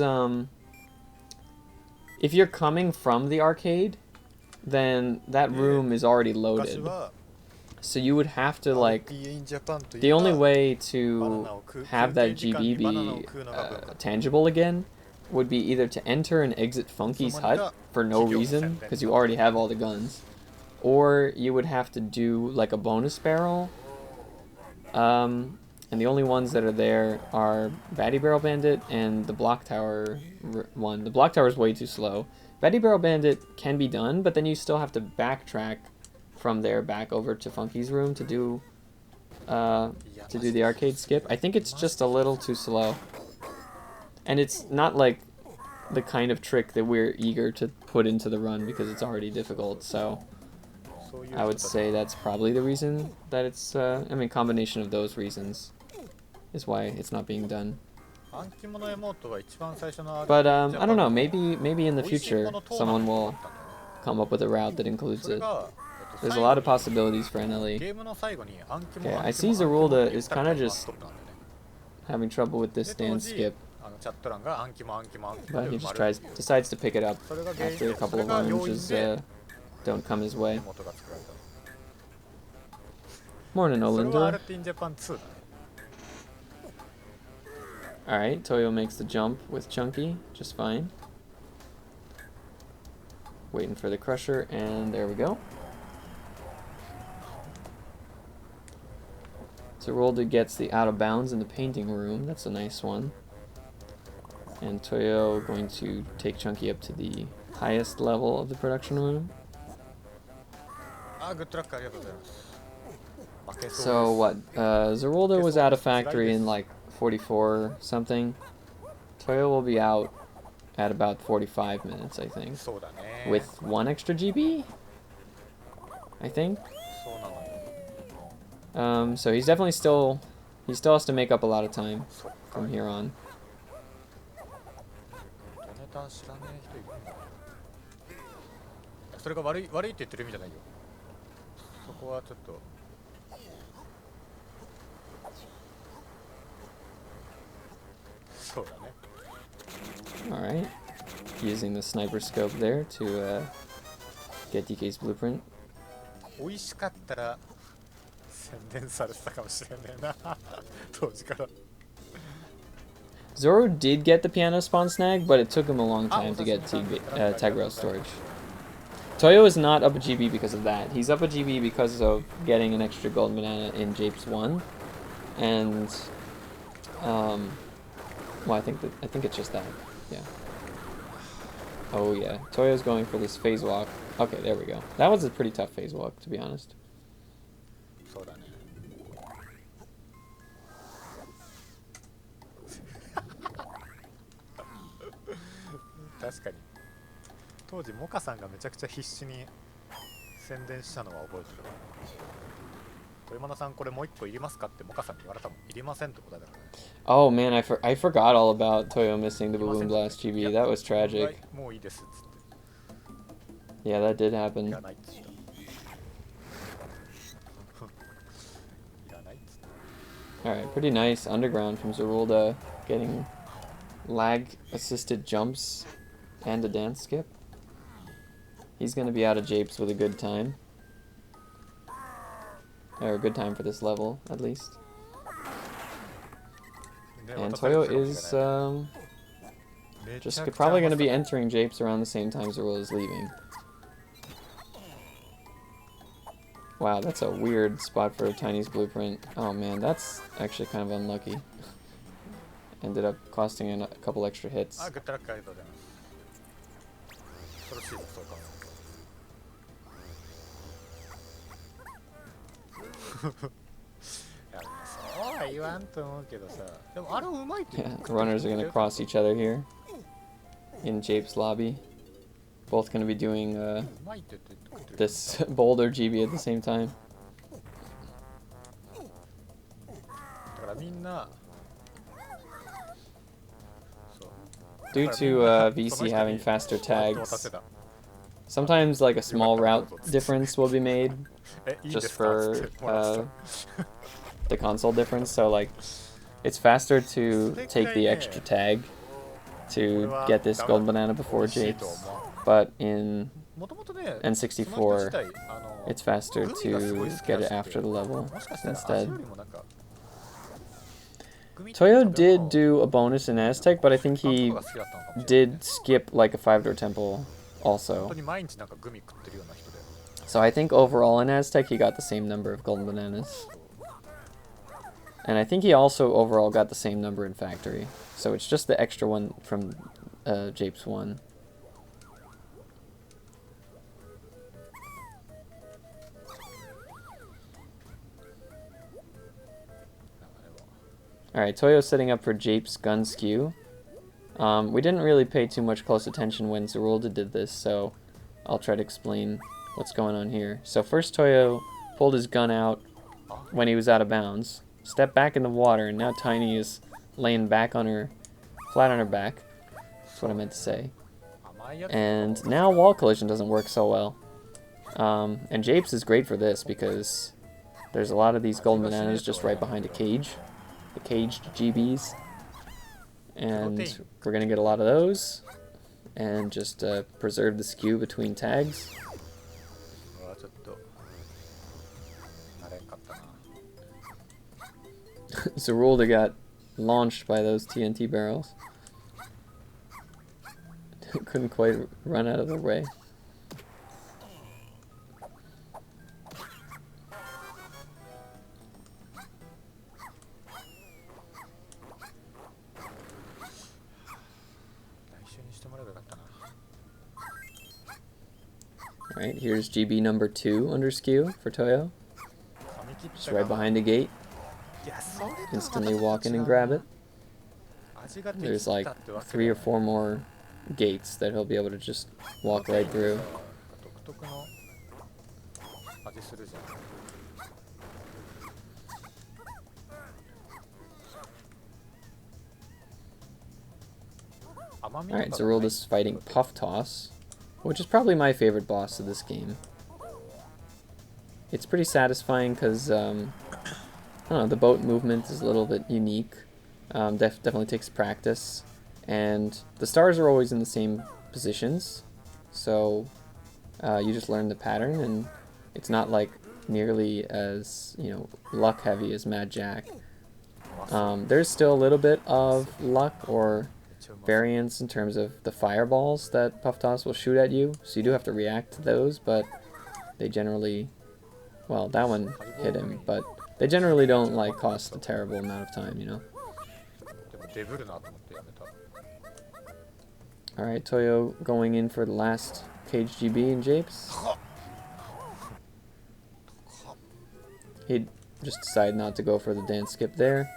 [SPEAKER 1] if you're coming from the arcade, then that room is already loaded. So you would have to, like, the only way to have that GB be tangible again would be either to enter and exit Funky's hut for no reason, because you already have all the guns, or you would have to do, like, a bonus barrel. And the only ones that are there are Batty Barrel Bandit and the Block Tower one. The Block Tower is way too slow. Batty Barrel Bandit can be done, but then you still have to backtrack from there back over to Funky's room to do the arcade skip. I think it's just a little too slow. And it's not like the kind of trick that we're eager to put into the run because it's already difficult, so I would say that's probably the reason that it's, I mean, combination of those reasons is why it's not being done. But, I don't know, maybe in the future someone will come up with a route that includes it. There's a lot of possibilities for NLE. Okay, I see Zorulda is kind of just having trouble with this dance skip. But he just decides to pick it up after a couple of lunges don't come his way. Morning, Olinda. Alright, Toyo makes the jump with Chunky, just fine. Waiting for the crusher, and there we go. Zorulda gets the out of bounds in the painting room. That's a nice one. And Toyo going to take Chunky up to the highest level of the production room.
[SPEAKER 4] あー、グッドラックありがとうございます。負けそうです。
[SPEAKER 1] So what? Zorulda was out of factory in like 44 something. Toyo will be out at about 45 minutes, I think.
[SPEAKER 4] そうだね。
[SPEAKER 1] With 1 extra GB? I think.
[SPEAKER 4] そうなのよ。
[SPEAKER 1] So he still has to make up a lot of time from here on.
[SPEAKER 4] ドネタ知らねえ人いるんだ。それが悪いって言ってる意味じゃないよ。そこはちょっと。そうだね。
[SPEAKER 1] Alright. Using the sniper scope there to get DK's blueprint.
[SPEAKER 4] 美味しかったら宣伝されてたかもしれねえな当時から。
[SPEAKER 1] Zoro did get the piano spawn snag, but it took him a long time to get tag rail storage. Toyo is not up a GB because of that. He's up a GB because of getting an extra gold banana in Japes 1. And well, I think it's just that. Yeah. Oh yeah. Toyo's going for this phase walk. Okay, there we go. That was a pretty tough phase walk, to be honest.
[SPEAKER 4] そうだね。確かに当時モカさんがめちゃくちゃ必死に宣伝したのは覚えてるわ。豊間さんこれもう一個いりますかってモカさんに言われたもん。いりませんって答えたからね。
[SPEAKER 1] Oh man, I forgot all about Toyo missing the Balloon Blast GB. That was tragic.
[SPEAKER 4] もういいですっつって。
[SPEAKER 1] Yeah, that did
[SPEAKER 4] い
[SPEAKER 1] happen.
[SPEAKER 4] らないっつった。いらないっつった。
[SPEAKER 1] Alright, pretty nice underground from Zorulda, getting lag-assisted jumps and a dance skip. He's gonna be out of Japes with a good time. Or a good time for this level, at least. And Toyo is just probably gonna be entering Japes around the same time Zorulda is leaving. Wow, that's a weird spot for a Tiny's blueprint. Oh man, that's actually kind of unlucky. Ended up costing a couple extra hits.
[SPEAKER 4] あ、グッドラックありがとうございます。恐ろしいぞ、そうか。いや、そうは言わんと思うけどさ。でもあれうまいって言
[SPEAKER 1] Yeah,
[SPEAKER 4] う。
[SPEAKER 1] the runners are gonna cross each other here in Japes lobby. Both gonna be doing
[SPEAKER 4] うまいって言ってる。
[SPEAKER 1] this boulder GB at the same time.
[SPEAKER 4] だからみんな。
[SPEAKER 1] Due to VC having faster tags, sometimes like a small route difference will be made just for the console difference. So like, it's faster to take the extra tag to get this gold banana before Japes, but in N64, it's faster to get it after the level instead. Toyo did do a bonus in Aztec, but I think he did skip like a 5-door temple also. So I think overall in Aztec he got the same number of golden bananas. And I think he also overall got the same number in factory. So it's just the extra one from Japes 1. Alright, Toyo's setting up for Japes gun skew. We didn't really pay too much close attention when Zorulda did this, so I'll try to explain what's going on here. So first Toyo pulled his gun out when he was out of bounds, stepped back in the water, and now Tiny is laying back on her, flat on her back. That's what I meant to say. And now wall collision doesn't work so well. And Japes is great for this because there's a lot of these golden bananas just right behind a cage. The caged GBs, and we're gonna get a lot of those and just preserve the skew between tags. Zorulda got launched by those TNT barrels. Couldn't quite run out of the way. Alright, here's GB number 2 under skew for Toyo. Just right behind the gate. Instantly walk in and grab it. There's like 3 or 4 more gates that he'll be able to just walk right through. Alright, Zorulda's fighting Puff Toss, which is probably my favorite boss of this game. It's pretty satisfying because, I don't know, the boat movement is a little bit unique. Definitely takes practice. And the stars are always in the same positions, so you just learn the pattern, and it's not like nearly as, you know, luck heavy as Mad Jack. There's still a little bit of luck or variance in terms of the fireballs that Puff Toss will shoot at you, so you do have to react to those, but they generally, well, that one hit him, but they generally don't like cost a terrible amount of time, you know. Alright, Toyo going in for the last Cage GB and Japes. He'd just decide not to go for the dance skip there.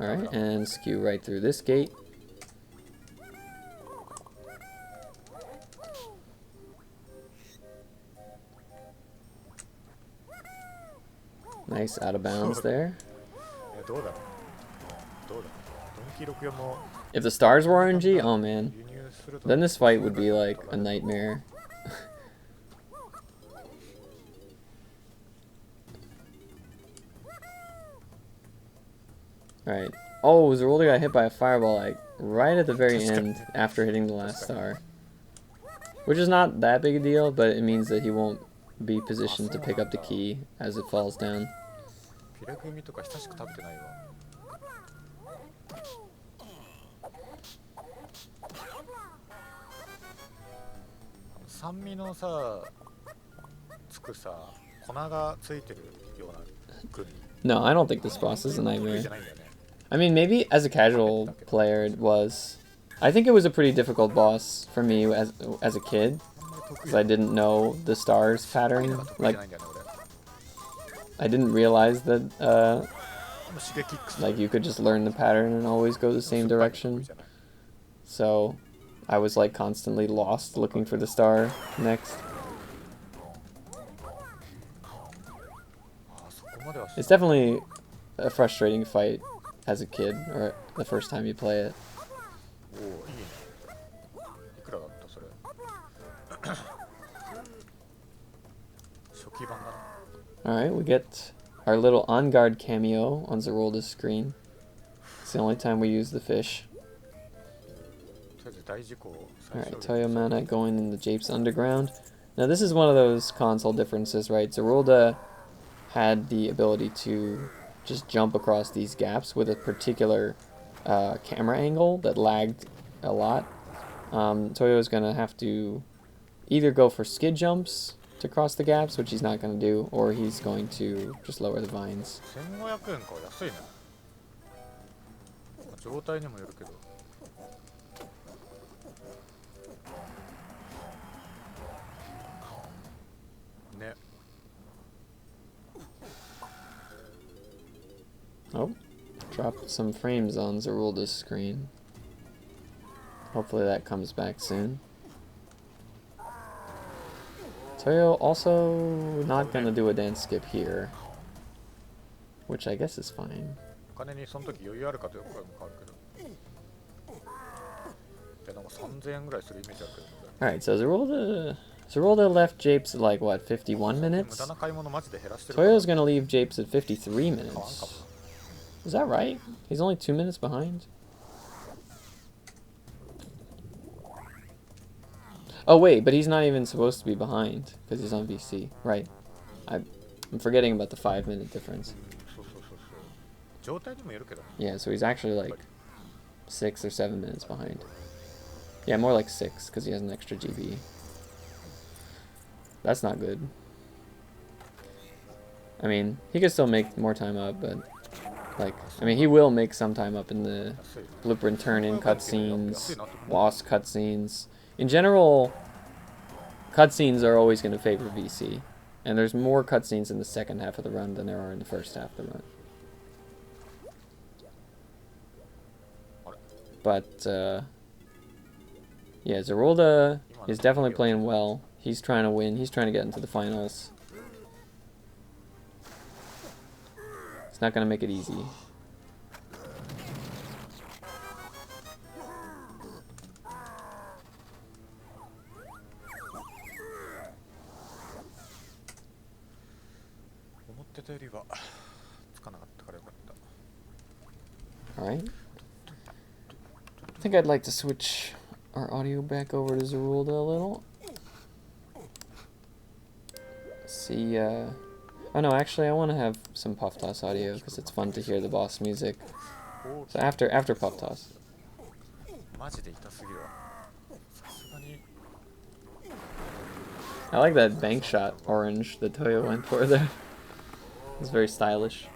[SPEAKER 1] Alright, and skew right through this gate. Nice out of bounds there. If the stars were RNG, oh man, then this fight would be like a nightmare. Alright. Oh, Zorulda got hit by a fireball like right at the very end after hitting the last star. Which is not that big a deal, but it means that he won't be positioned to pick up the key as it falls down. No, I don't think this boss is a nightmare. I mean, maybe as a casual player it was. I think it was a pretty difficult boss for me as a kid, because I didn't know the stars pattern. Like, I didn't realize that like you could just learn the pattern and always go the same direction. So I was like constantly lost looking for the star next. It's definitely a frustrating fight as a kid, or the first time you play it. Alright, we get our little on guard cameo on Zorulda's screen. It's the only time we use the fish. Alright, Toyomana going in the Japes Underground. Now this is one of those console differences, right? Zorulda had the ability to just jump across these gaps with a particular camera angle that lagged a lot. Toyo is going to have to either go for skid jumps to cross the gaps, which he's not going to do, or he's going to just lower the vines. Oh, dropped some frames on Zorulda's screen. Hopefully that comes back soon. Toyo also not gonna do a dance skip here, which I guess is fine. Alright, so Zorulda left Japes at like what, 51 minutes? Toyo's gonna leave Japes at 53 minutes. Is that right? He's only 2 minutes behind? Oh wait, but he's not even supposed to be behind because he's on VC. Right. I'm forgetting about the 5-minute difference. Yeah, so he's actually like 6 or 7 minutes behind. Yeah, more like 6 because he has an extra GB. That's not good. I mean, he could still make more time up, but Like, I mean, he will make some time up in the
[SPEAKER 4] 安い
[SPEAKER 1] blueprint turn-in
[SPEAKER 4] 安い
[SPEAKER 1] cutscenes,
[SPEAKER 4] なと思う
[SPEAKER 1] boss cutscenes. In general, cutscenes are always going to favor VC. And there's more cutscenes in the second half of the run than there are in the first half of the run. But, yeah, Zorulda is definitely playing well. He's trying to win. He's trying to get into the finals. It's not going to make it easy. Alright. I think I'd like to switch our audio back over to Zorulda a little. See, oh no, actually I want to have some Puff Toss audio because it's fun to hear the boss music. So after Puff Toss.
[SPEAKER 4] マジで痛すぎるわ。さすがに
[SPEAKER 1] I like that bank shot orange that Toyo went for there. It's very stylish.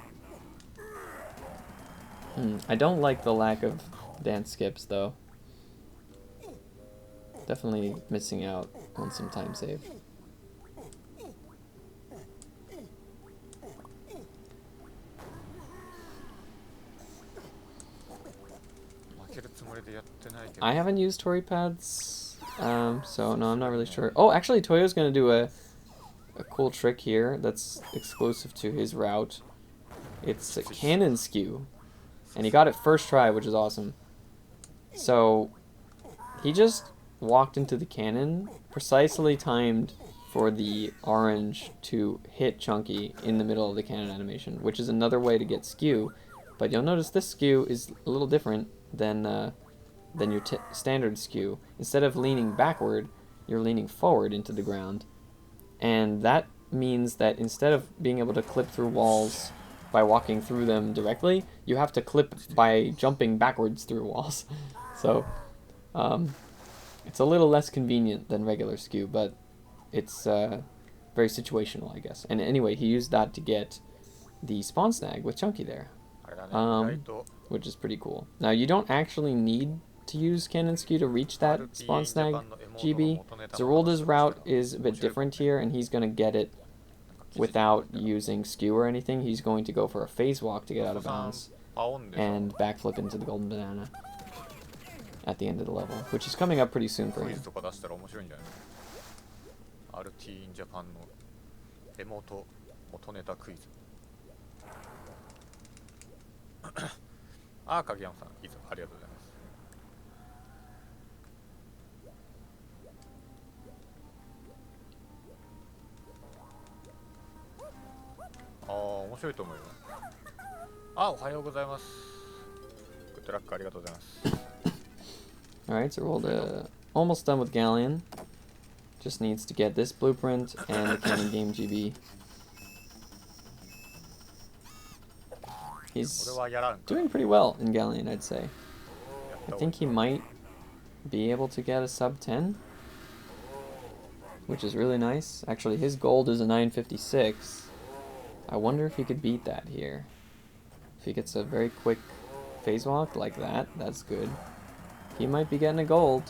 [SPEAKER 1] I don't like the lack of dance skips though. Definitely missing out on some time save. I haven't used Tori pads, so no, I'm not really sure. Oh, actually, Toyo's gonna do a cool trick here that's exclusive to his route. It's a cannon skew, and he got it first try, which is awesome. So he just walked into the cannon, precisely timed for the orange to hit Chunky in the middle of the cannon animation, which is another way to get skew. But you'll notice this skew is a little different than your standard skew. Instead of leaning backward, you're leaning forward into the ground. And that means that instead of being able to clip through walls by walking through them directly, you have to clip by jumping backwards through walls. So it's a little less convenient than regular skew, but it's very situational, I guess. And anyway, he used that to get the spawn snag with Chunky there, which is pretty cool. Now, you don't actually need to use cannon skew to reach that spawn snag GB. Zorulda's route is a bit different here, and he's going to get it without using skew or anything. He's going to go for a phase walk to get out of bounds and backflip into the golden banana at the end of the level, which is coming up pretty soon for him.
[SPEAKER 4] RT in Japan のエモート元ネタクイズあ、影山さん、いつもありがとうございます。ああ、面白いと思うよ。あ、おはようございます。グッドラックありがとうございます。
[SPEAKER 1] Alright, so Zorulda almost done with Galleon. Just needs to get this blueprint and the cannon game GB. He's doing pretty well in Galleon, I'd say. I think he might be able to get a sub 10, which is really nice. Actually, his gold is a 956. I wonder if he could beat that here. If he gets a very quick phase walk like that, that's good. He might be getting a gold.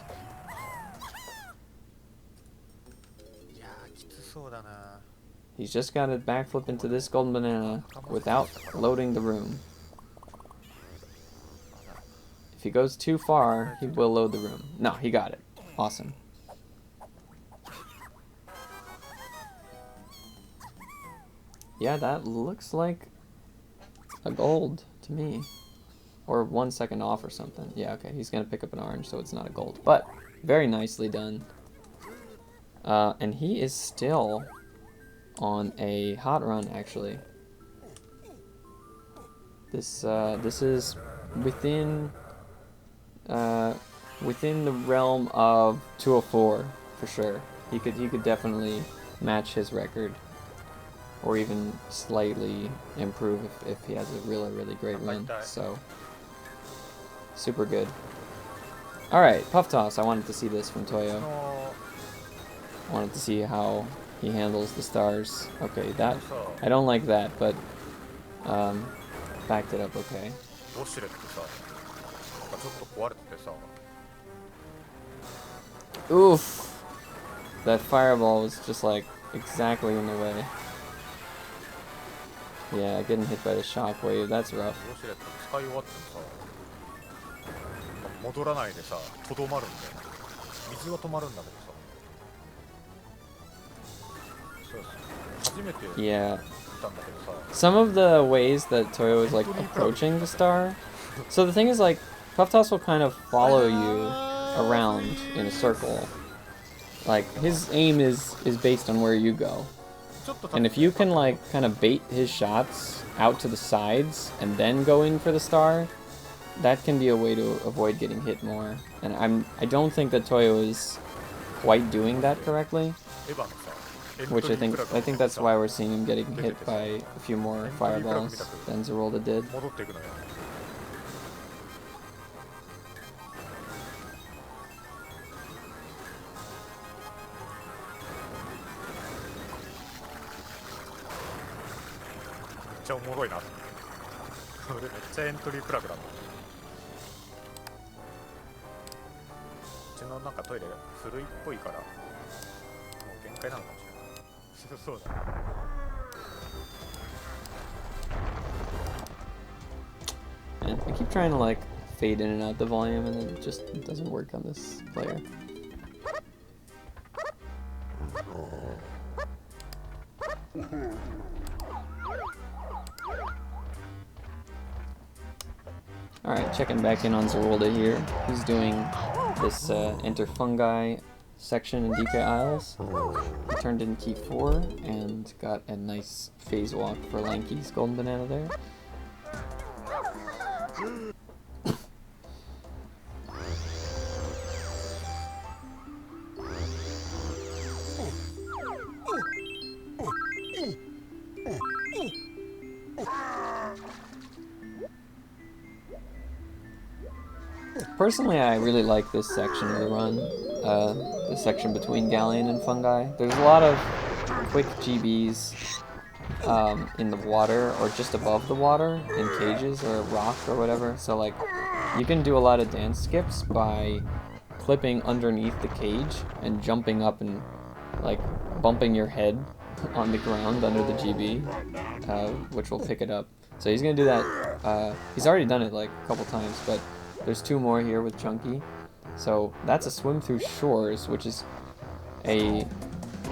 [SPEAKER 1] He's just got to backflip into this golden banana without loading the room. If he goes too far, he will load the room. No, he got it. Awesome. Yeah, that looks like a gold to me. Or 1 second off or something. Yeah, okay, he's going to pick up an orange, so it's not a gold. But very nicely done. And he is still on a hot run, actually. This is within the realm of 204 for sure. He could definitely match his record, or even slightly improve if he has a really great run. So super good. All right, Puff Toss. I wanted to see this from Toyo. I wanted to see how he handles the stars. Okay, that I don't like that, but backed it up okay.
[SPEAKER 4] ウォシュレってさ、なんかちょっと壊れててさ、
[SPEAKER 1] Oof! That fireball was just like exactly in the way. Yeah, getting hit by the shockwave, that's rough.
[SPEAKER 4] ウォシュレット使い終わってもさ、戻らないでさ、とどまるんだよ。水は止まるんだけどさ。そうそう。初めて見
[SPEAKER 1] Yeah.
[SPEAKER 4] たんだけどさ。
[SPEAKER 1] Some of the ways that Toyo is like approaching the star. So the thing is like, Puff Toss will kind of follow you around in a circle. Like his aim is based on where you go.
[SPEAKER 4] ちょっと
[SPEAKER 1] And if you can like kind of bait his shots out to the sides and then go in for the star, that can be a way to avoid getting hit more. And I don't think that Toyo is quite doing that correctly,
[SPEAKER 4] エヴァのさ、
[SPEAKER 1] which I think that's why we're seeing him getting hit by a few more fireballs than Zorulda did.
[SPEAKER 4] 戻っていくのよ。めっちゃおもろいな。これめっちゃエントリープラグだな。うちのなんかトイレ古いっぽいからもう限界なのかもしれない。そうだね。
[SPEAKER 1] And I keep trying to like fade in and out the volume and it just doesn't work on this player. Alright, checking back in on Zorulda here. He's doing this Enter Fungi section in DK Isles. He turned in key 4 and got a nice phase walk for Lanky's Golden Banana there. Personally, I really like this section of the run, the section between Galleon and Fungi. There's a lot of quick GBs in the water or just above the water in cages or rock or whatever. So like, you can do a lot of dance skips by clipping underneath the cage and jumping up and like bumping your head on the ground under the GB, which will pick it up. So he's gonna do that. He's already done it like a couple times, but there's 2 more here with Chunky. So that's a swim through shores, which is a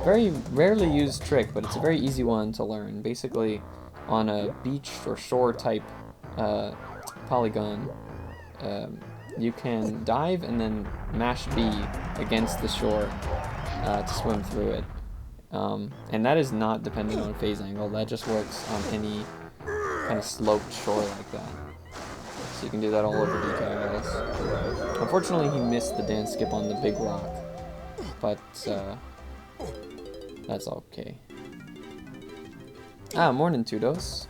[SPEAKER 1] very rarely used trick, but it's a very easy one to learn. Basically, on a beach or shore type polygon, you can dive and then mash B against the shore to swim through it. And that is not dependent on phase angle, that just works on any kind of sloped shore like that. So you can do that all over DKIS. Unfortunately, he missed the dance skip on the big rock, but that's okay. Ah, morning, Tudos.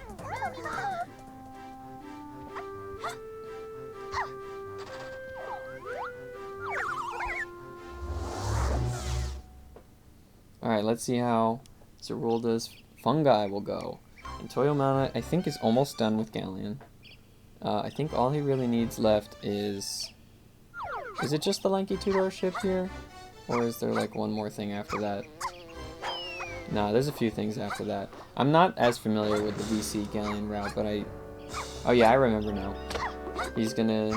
[SPEAKER 1] Alright, let's see how Zorulda's Fungi will go. And Toyomana, I think, is almost done with Galleon. I think all he really needs left is... Is it just the lanky two-door ship here? Or is there like one more thing after that? Nah, there's a few things after that. I'm not as familiar with the VC Galleon route, but oh yeah, I remember now. He's gonna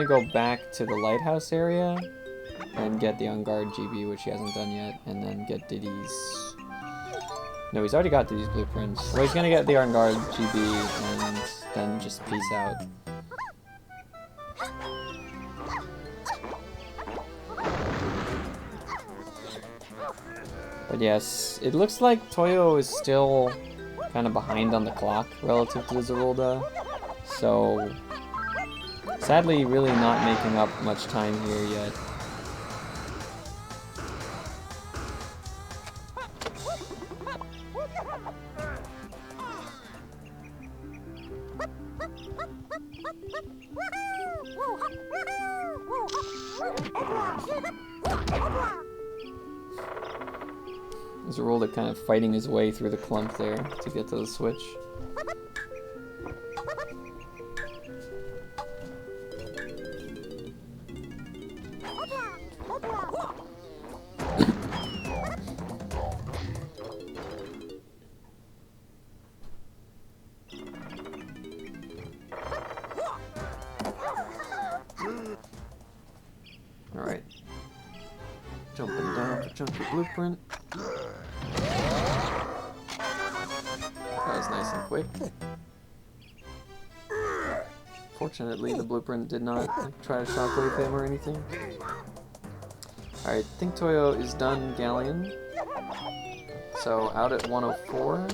[SPEAKER 1] go back to the lighthouse area and get the On Guard GB, which he hasn't done yet, and then get Diddy's... No, he's already got Diddy's blueprints. Well, he's gonna get the On Guard GB and then just peace out. But yes, it looks like Toyo is still kind of behind on the clock relative to Zorulda, so sadly really not making up much time here yet. Zorulda kind of fighting his way through the clump there to get to the switch. chunky blueprint. That was nice and quick. Fortunately, the blueprint did not try to shockwave him or anything. Alright, I think Toyo is done Galleon. So out at 104.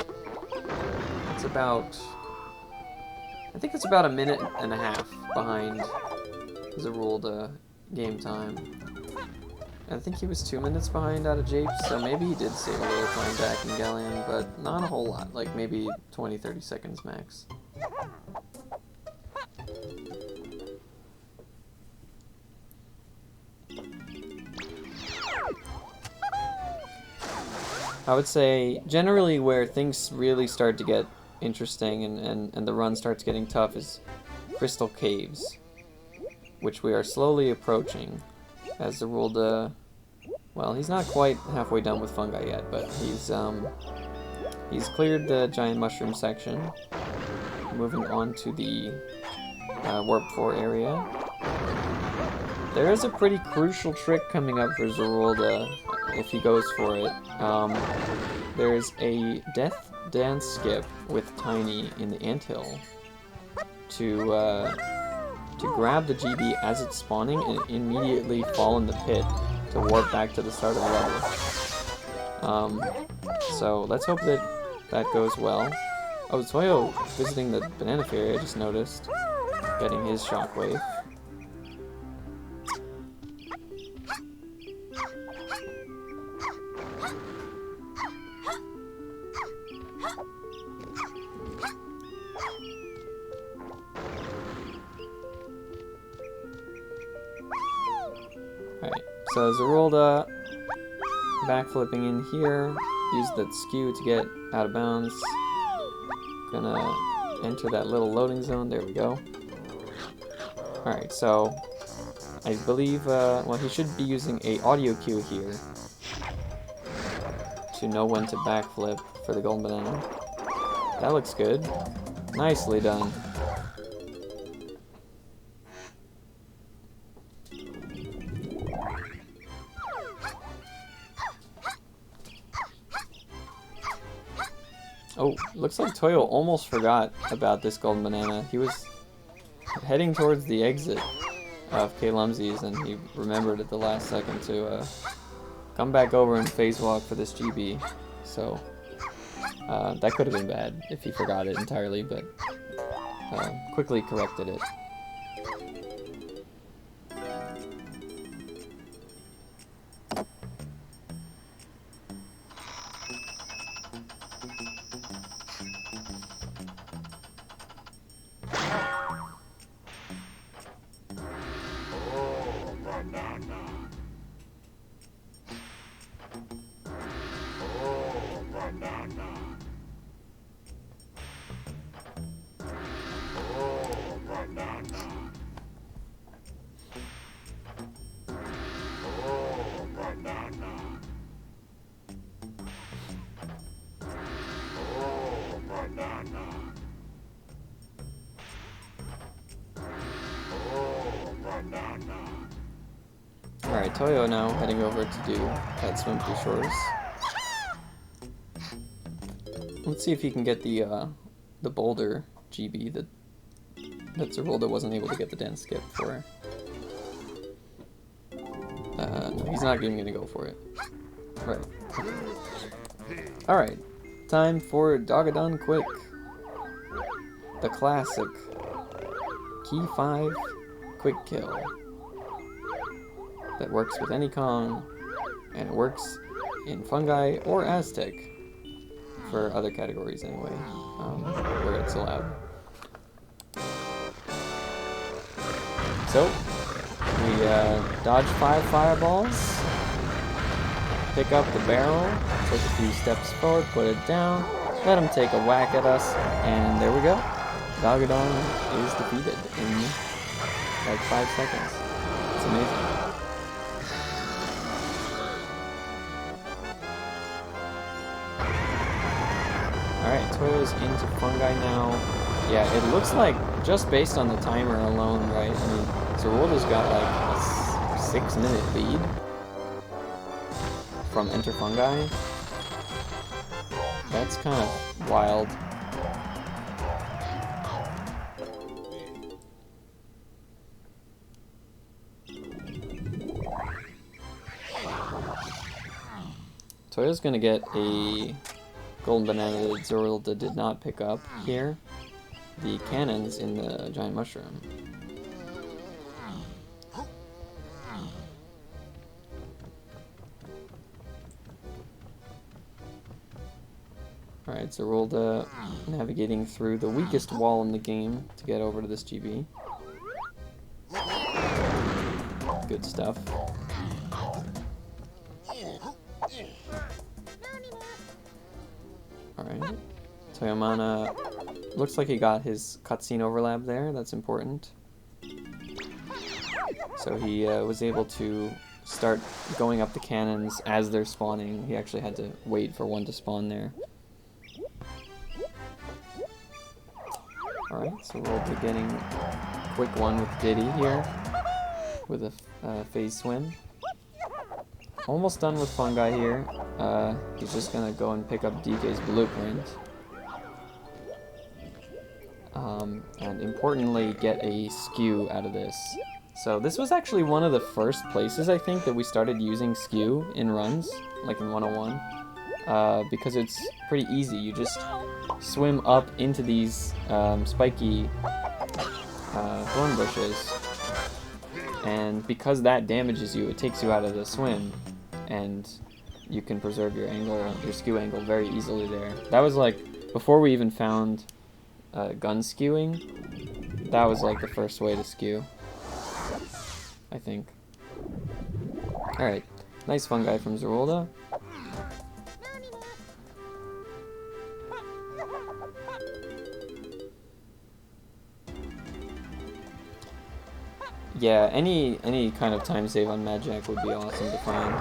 [SPEAKER 1] It's about... I think it's about a minute and a half behind Zorulda game time. I think he was 2 minutes behind out of Japes, so maybe he did save a little time back in Galleon, but not a whole lot, like maybe 20-30 seconds max. I would say generally where things really start to get interesting and the run starts getting tough is Crystal Caves, which we are slowly approaching as Zorulda. Well, he's not quite halfway done with fungi yet, but he's cleared the giant mushroom section. Moving on to the Warp 4 area. There is a pretty crucial trick coming up for Zorulda if he goes for it. There's a death dance skip with Tiny in the anthill to grab the GB as it's spawning and immediately fall in the pit to warp back to the start of the level. So let's hope that that goes well. Oh, Toyo visiting the banana fairy, I just noticed, getting his shockwave. Alright, so Zorulda backflipping in here, use that skew to get out of bounds. Gonna enter that little loading zone, there we go. Alright, so I believe, well, he should be using a audio cue here to know when to backflip for the golden banana. That looks good. Nicely done. Oh, looks like Toyo almost forgot about this golden banana. He was heading towards the exit of K-Lumsies and he remembered at the last second to come back over and phase walk for this GB. So that could have been bad if he forgot it entirely, but quickly corrected it. Alright, Toyo now heading over to do that swim through shores. Let's see if he can get the boulder GB that Zorulda wasn't able to get the dance skip for. No, he's not even gonna go for it. Right. Alright, time for Dogadon Quick. The classic Key 5 quick kill. That works with any Kong, and it works in Fungi or Aztec, for other categories anyway, where it's allowed. So, we dodge 5 fireballs, pick up the barrel, take a few steps forward, put it down, let him take a whack at us, and there we go. Dogadon is defeated in like 5 seconds. It's amazing. Alright, Toyo's into Fungi now. Yeah, it looks like, just based on the timer alone, right? I mean, Zorulda's got like a 6-minute lead from Enter Fungi. That's kind of wild. Toyo's gonna get a golden banana that Zorulda did not pick up here. The cannons in the giant mushroom. Alright, Zorulda navigating through the weakest wall in the game to get over to this GB. Good stuff. Alright. Toyomana looks like he got his cutscene overlap there. That's important. So he was able to start going up the cannons as they're spawning. He actually had to wait for one to spawn there. Alright, so we're getting a quick one with Diddy here with a phase swim. Almost done with Fungi here. He's just gonna go and pick up DK's blueprint. And importantly, get a skew out of this. So this was actually one of the first places, I think, that we started using skew in runs, like in 101. Because it's pretty easy. You just swim up into these spiky thorn bushes. And because that damages you, it takes you out of the swim. And you can preserve your angle, your skew angle very easily there. That was like, before we even found gun skewing, that was like the first way to skew, I think. Alright, nice Fungi from Zorulda. Yeah, any kind of time save on Mad Jack would be awesome to find.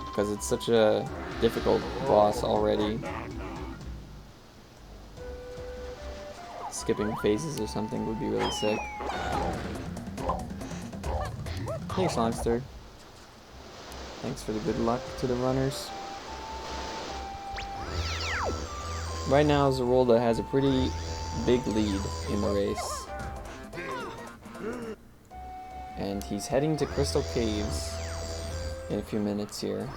[SPEAKER 1] Because it's such a difficult boss already. Skipping phases or something would be really sick. Thanks, Monster. Thanks for the good luck to the runners. Right now, Zorulda has a pretty big lead in the race. And he's heading to Crystal Caves in a few minutes here.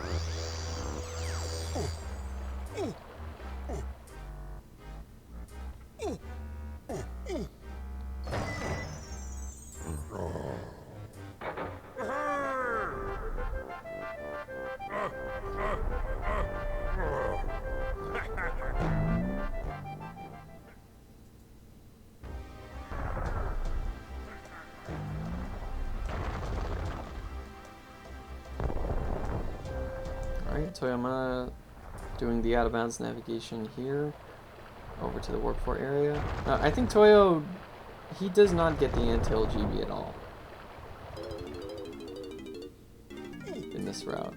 [SPEAKER 1] Alright, Toyomana doing the out of bounds navigation here over to the Warp 4 area. I think Toyo, he does not get the Untitled GB at all in this route.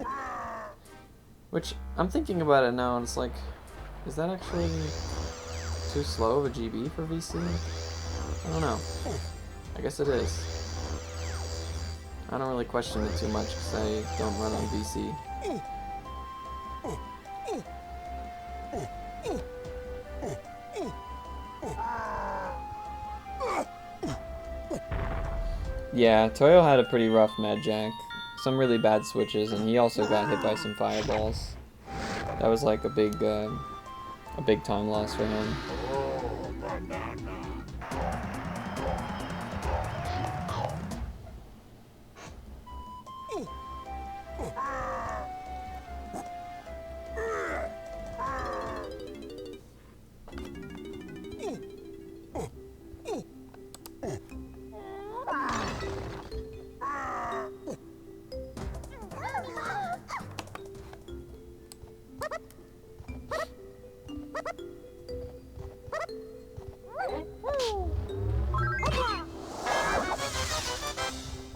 [SPEAKER 1] Which, I'm thinking about it now and it's like, is that actually too slow of a GB for VC? I don't know. I guess it is. I don't really question it too much because I don't run on VC. Yeah, Toyo had a pretty rough Mad Jack. Some really bad switches, and he also got hit by some fireballs. That was like a big time loss for him.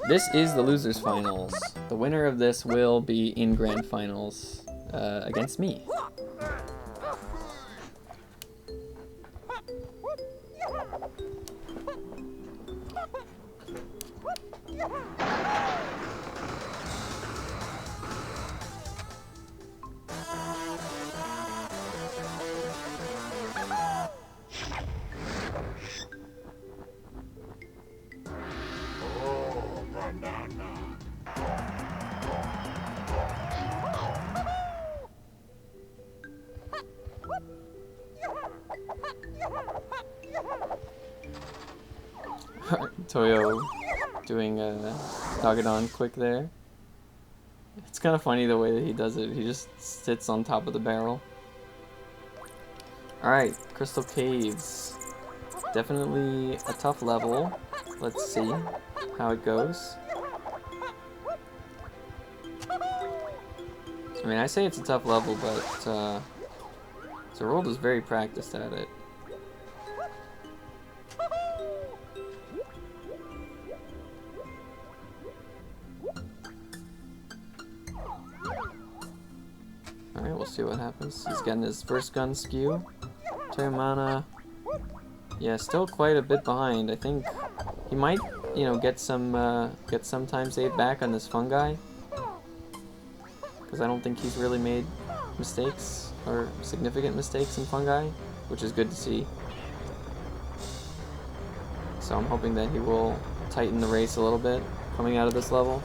[SPEAKER 1] This is the losers finals. The winner of this will be in grand finals against me. Toyo doing a Dagadon quick there. It's kind of funny the way that he does it. He just sits on top of the barrel. Alright, Crystal Caves. Definitely a tough level. Let's see how it goes. I mean, I say it's a tough level, but Zorulda's very practiced at it. Alright, we'll see what happens. He's getting his first gun skew. Toyomana, yeah, still quite a bit behind. I think he might, you know, get some time save back on this fungi, because I don't think he's really made mistakes or significant mistakes in fungi, which is good to see. So I'm hoping that he will tighten the race a little bit coming out of this level.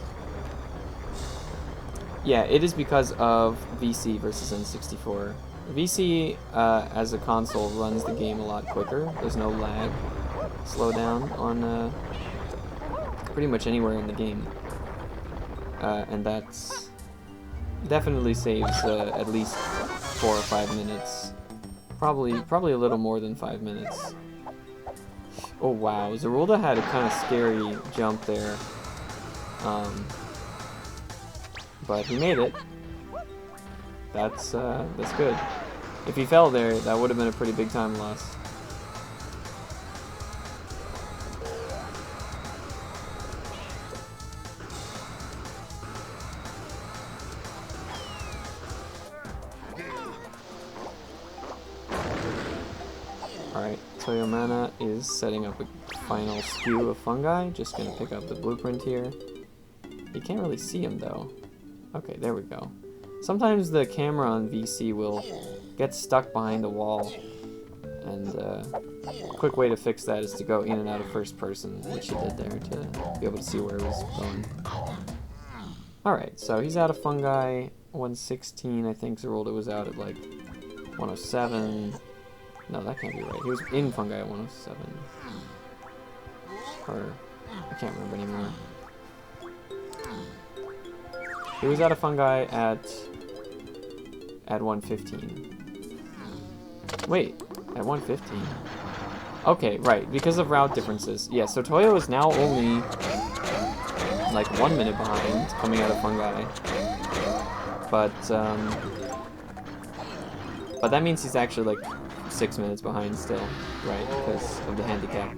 [SPEAKER 1] Yeah, it is because of VC versus N64. VC as a console runs the game a lot quicker. There's no lag slowdown on pretty much anywhere in the game, and that's definitely saves at least 4 or 5 minutes. Probably a little more than 5 minutes. Oh wow, Zorulda had a kind of scary jump there, but he made it. That's good. If he fell there, that would have been a pretty big time loss. Alright, Toyomana is setting up a final skew of fungi. Just gonna pick up the blueprint here. You can't really see him though. Okay, there we go. Sometimes the camera on VC will get stuck behind a wall, and a quick way to fix that is to go in and out of first person, which he did there to be able to see where it was going. Alright, so he's out of fungi, 116, I think Zorulda was out at like 107. No, that can't be right. He was in fungi at 107. Or, I can't remember anymore. He was out of fungi at 115. Wait, at 115? Okay, right, because of route differences. Yeah, so Toyo is now only like 1 minute behind coming out of fungi. But that means he's actually like 6 minutes behind still, right? Because of the handicap.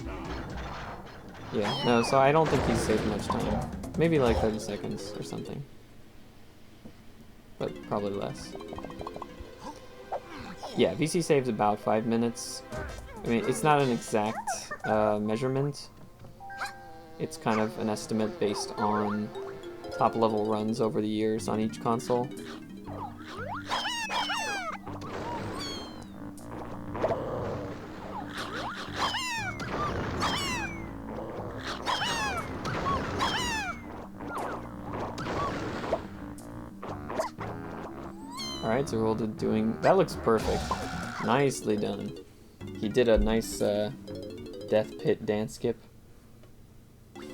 [SPEAKER 1] Yeah, no, so I don't think he's saved much time. Maybe like 30 seconds or something. But probably less. Yeah, VC saves about 5 minutes. I mean, it's not an exact measurement. It's kind of an estimate based on top level runs over the years on each console. Alright, Zorulda doing... That looks perfect. Nicely done. He did a nice death pit dance skip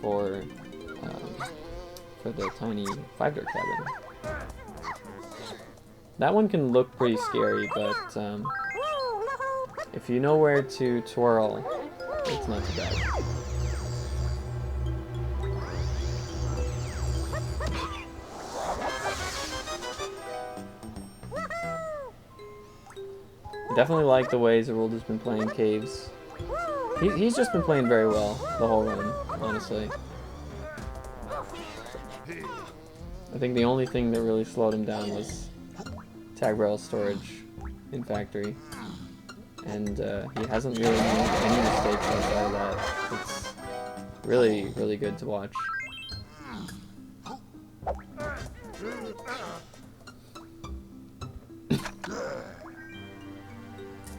[SPEAKER 1] for the tiny 5-door cabin. That one can look pretty scary, but if you know where to twirl, it's not too bad. Definitely like the way Zorulda's been playing caves. He's just been playing very well the whole run, honestly. I think the only thing that really slowed him down was tag rail storage in factory. And he hasn't really made any mistakes outside of that. It's really, really good to watch.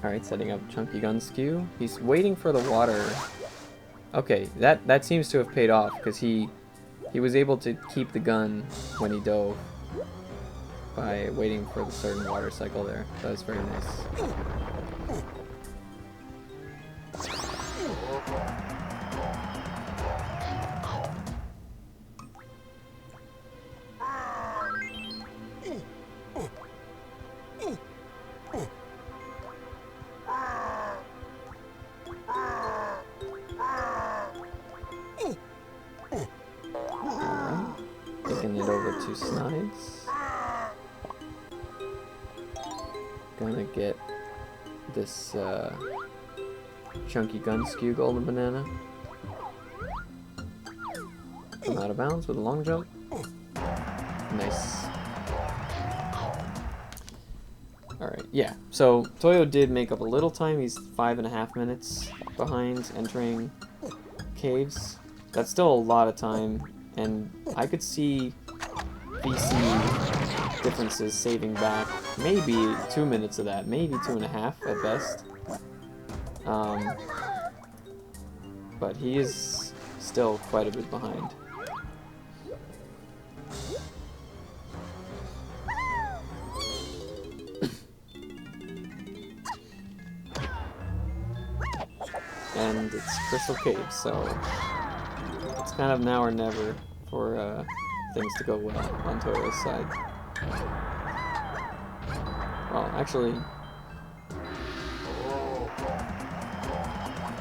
[SPEAKER 1] Alright, setting up chunky gun skew. He's waiting for the water. Okay, that seems to have paid off, because he was able to keep the gun when he dove by waiting for the certain water cycle there. That was very nice. Alright. Taking it over to Snides. Gonna get this chunky gun skew golden banana. Come out of bounds with a long jump. Nice. Alright, yeah. So Toyo did make up a little time. He's 5.5 minutes behind entering caves. That's still a lot of time, and I could see VC differences saving back maybe 2 minutes of that, maybe 2.5 at best. But he is still quite a bit behind. And it's Crystal Cave, so it's kind of now or never for things to go well on Toyo's side. Well, actually,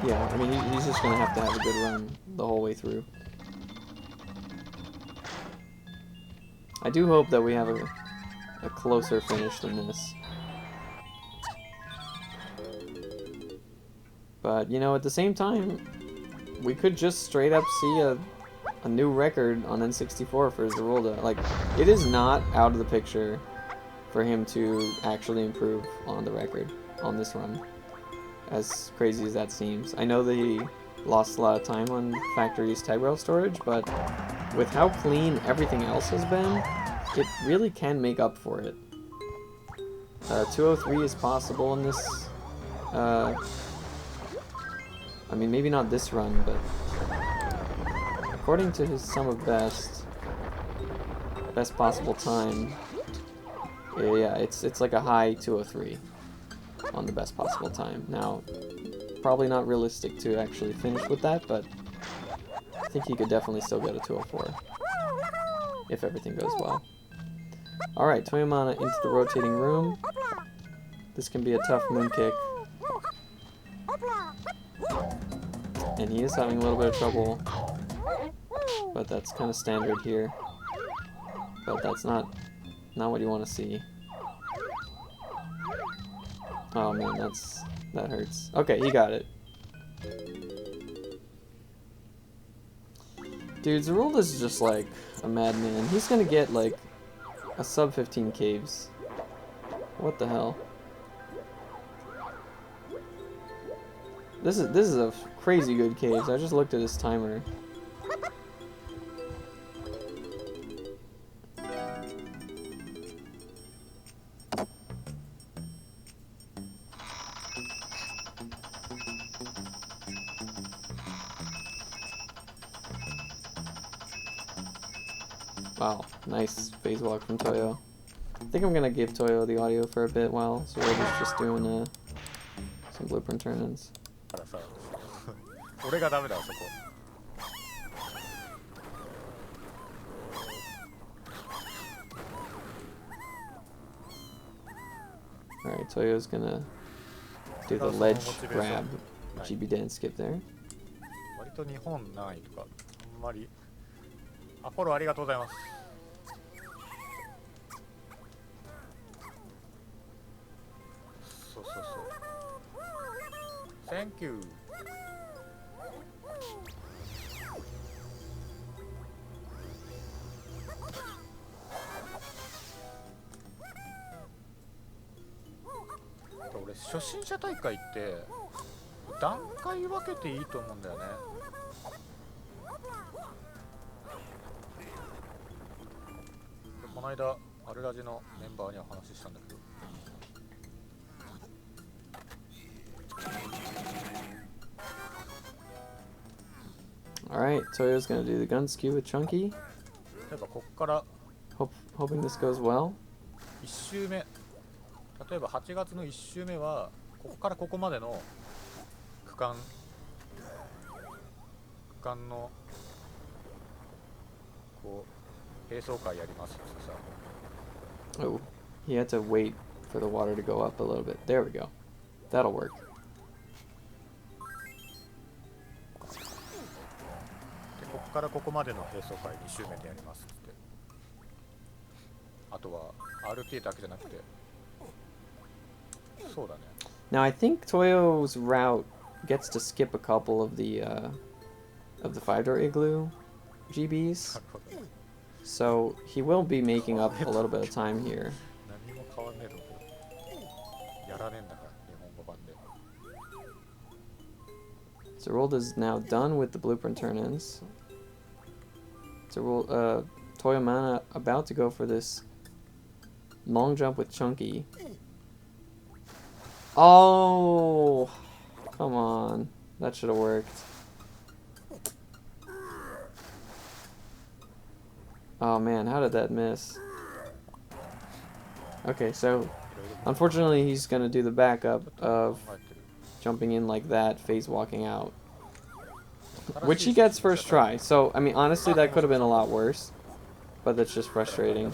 [SPEAKER 1] yeah, I mean, he's just gonna have to have a good run the whole way through. I do hope that we have a closer finish than this. But, you know, at the same time, we could just straight up see a new record on N64 for Zorulda. Like, it is not out of the picture for him to actually improve on the record on this run. As crazy as that seems. I know that he lost a lot of time on factory's tag rail storage, but with how clean everything else has been, it really can make up for it. 203 is possible in this, I mean, maybe not this run, but according to his sum of best possible time, yeah, it's like a high 203 on the best possible time. Now, probably not realistic to actually finish with that, but I think he could definitely still get a 204 if everything goes well. Alright, Toyomana into the rotating room. This can be a tough moon kick. And he is having a little bit of trouble, but that's kind of standard here. But that's not what you want to see. Oh man, that hurts. Okay, he got it. Dude, Zorulda's just like a madman. He's gonna get like a sub 15 caves. What the hell? This is a crazy good caves. I just looked at his timer. Wow, nice phase walk from Toyo. I think I'm gonna give Toyo the audio for a bit while Zorulda's just doing some blueprint turn-ins.
[SPEAKER 4] 俺がダメだ、そこ。
[SPEAKER 1] Alright, Toyo's gonna do the ledge grab GB didn't skip there.
[SPEAKER 4] 割と日本ないとか、あんまり。アポロありがとうございます。そうそうそう。Thank you。俺初心者大会って段階分けていいと思うんだよね。この間アルラジのメンバーには話したんだけど、
[SPEAKER 1] Alright, Toyo's gonna do the gun skew with Chunky.
[SPEAKER 4] 例えばこっから
[SPEAKER 1] Hoping this goes well.
[SPEAKER 4] 1周目、例えば8月の1周目はここからここまでの区間のこう並走会やりますってさ。
[SPEAKER 1] Oh, he had to wait for the water to go up a little bit. There we go. That'll work.
[SPEAKER 4] からここまでの並走回2周目でやりますって。あとは RT だけじゃなくて、そうだね。
[SPEAKER 1] Now I think Toyo's route gets to skip a couple of the 5-door igloo
[SPEAKER 4] な
[SPEAKER 1] GBs,
[SPEAKER 4] るほどね。
[SPEAKER 1] so he will be making up a little bit of time here.
[SPEAKER 4] 何も変わんねえと思うけど、やらねえんだから日本語版で。
[SPEAKER 1] Zorulda's now done with the blueprint turn-ins. Toyomana about to go for this long jump with Chunky. Oh, come on. That should have worked. Oh man, how did that miss? Okay, so unfortunately he's gonna do the backup of jumping in like that, phase walking out. Which he gets first try. So, I mean, honestly, that could have been a lot worse. But that's just frustrating.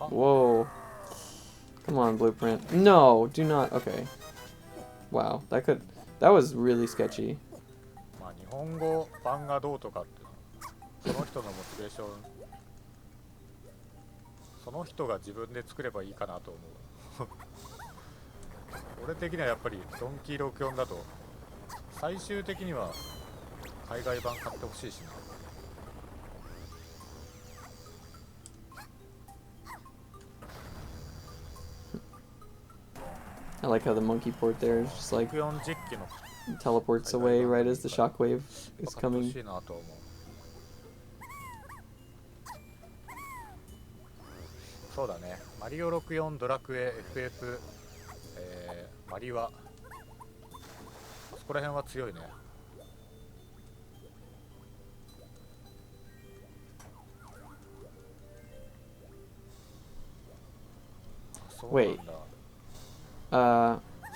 [SPEAKER 1] Whoa. Come on, Blueprint. No, do not. Okay. Wow, that was really sketchy.
[SPEAKER 4] まあ日本語版がどうとかっていうのはその人のモチベーション、その人が自分で作ればいいかなと思う。俺的にはやっぱりドンキー64だと最終的には海外版買ってほしいしな。
[SPEAKER 1] I like how the monkey port there is just like
[SPEAKER 4] 64実機の
[SPEAKER 1] teleports away right as the shockwave is
[SPEAKER 4] 買ってほ
[SPEAKER 1] coming.
[SPEAKER 4] しいなと思う。そうだね。マリオ64、ドラクエ、FF、マリワ、そこら辺は強いね。そうなんだ。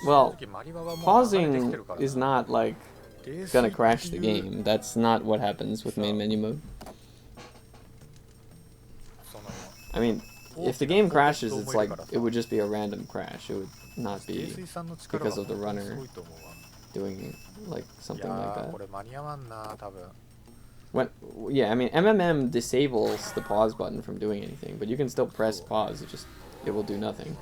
[SPEAKER 1] Well,
[SPEAKER 4] マリワはもう
[SPEAKER 1] pausing
[SPEAKER 4] 流れてきてるからな。
[SPEAKER 1] is not like gonna crash the game. That's not what happens with main menu mode.
[SPEAKER 4] その
[SPEAKER 1] I mean, if the game crashes, it's like it would just be a random crash. It would not be
[SPEAKER 4] 泥酔さんの力は
[SPEAKER 1] because of the
[SPEAKER 4] 本当に
[SPEAKER 1] runner
[SPEAKER 4] すごいと思うわ。
[SPEAKER 1] doing like
[SPEAKER 4] い
[SPEAKER 1] something
[SPEAKER 4] や
[SPEAKER 1] like
[SPEAKER 4] ー
[SPEAKER 1] that.
[SPEAKER 4] これ間に合わんな多分。
[SPEAKER 1] When, yeah, I mean, MMM disables the pause button from doing anything, but you can still press pause. It will do nothing.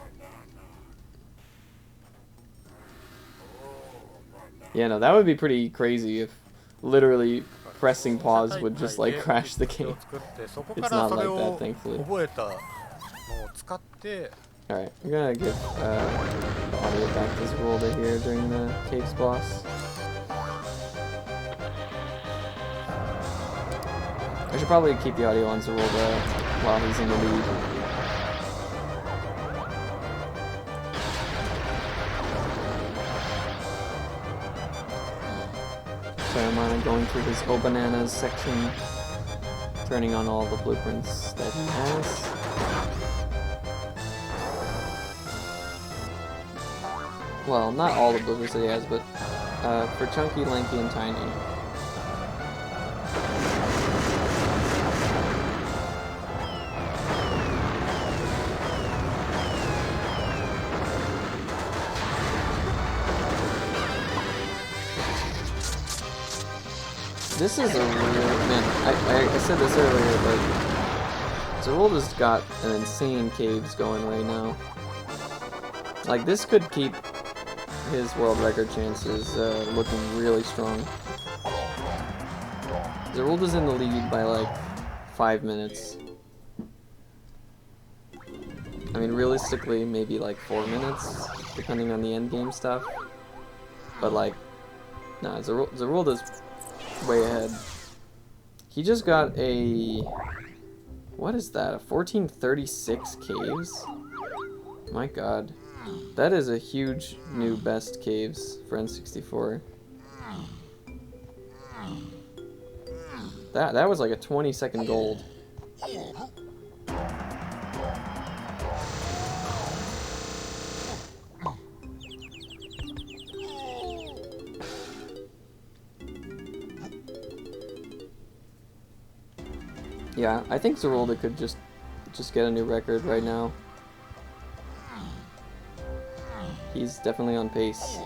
[SPEAKER 1] Yeah, no, that would be pretty crazy if literally pressing pause would just like crash the game.
[SPEAKER 4] そこ
[SPEAKER 1] It's
[SPEAKER 4] から
[SPEAKER 1] not
[SPEAKER 4] それ
[SPEAKER 1] like
[SPEAKER 4] を
[SPEAKER 1] that, thankfully.
[SPEAKER 4] 覚えたのを使って
[SPEAKER 1] Alright, we're gonna give the audio back to Zorulda here during the caves boss. I should probably keep the audio on Zorulda while he's in the lead. Toyomana going through his O Bananas section, turning on all the blueprints that he has. Well, not all the blueprints that he has, but for Chunky, Lanky, and Tiny. This is a real man. I said this earlier, but Zorulda's got an insane caves going right now. Like this could keep his world record chances looking really strong. Zorulda's in the lead by like 5 minutes. I mean, realistically, maybe like 4 minutes, depending on the end game stuff. But like, nah, Zorulda's way ahead. He just got a... What is that? A 1436 caves? My god. That is a huge new best caves for N64. That was like a 20-second gold. Yeah, I think Zorulda could just just get a new record right now. He's definitely on pace.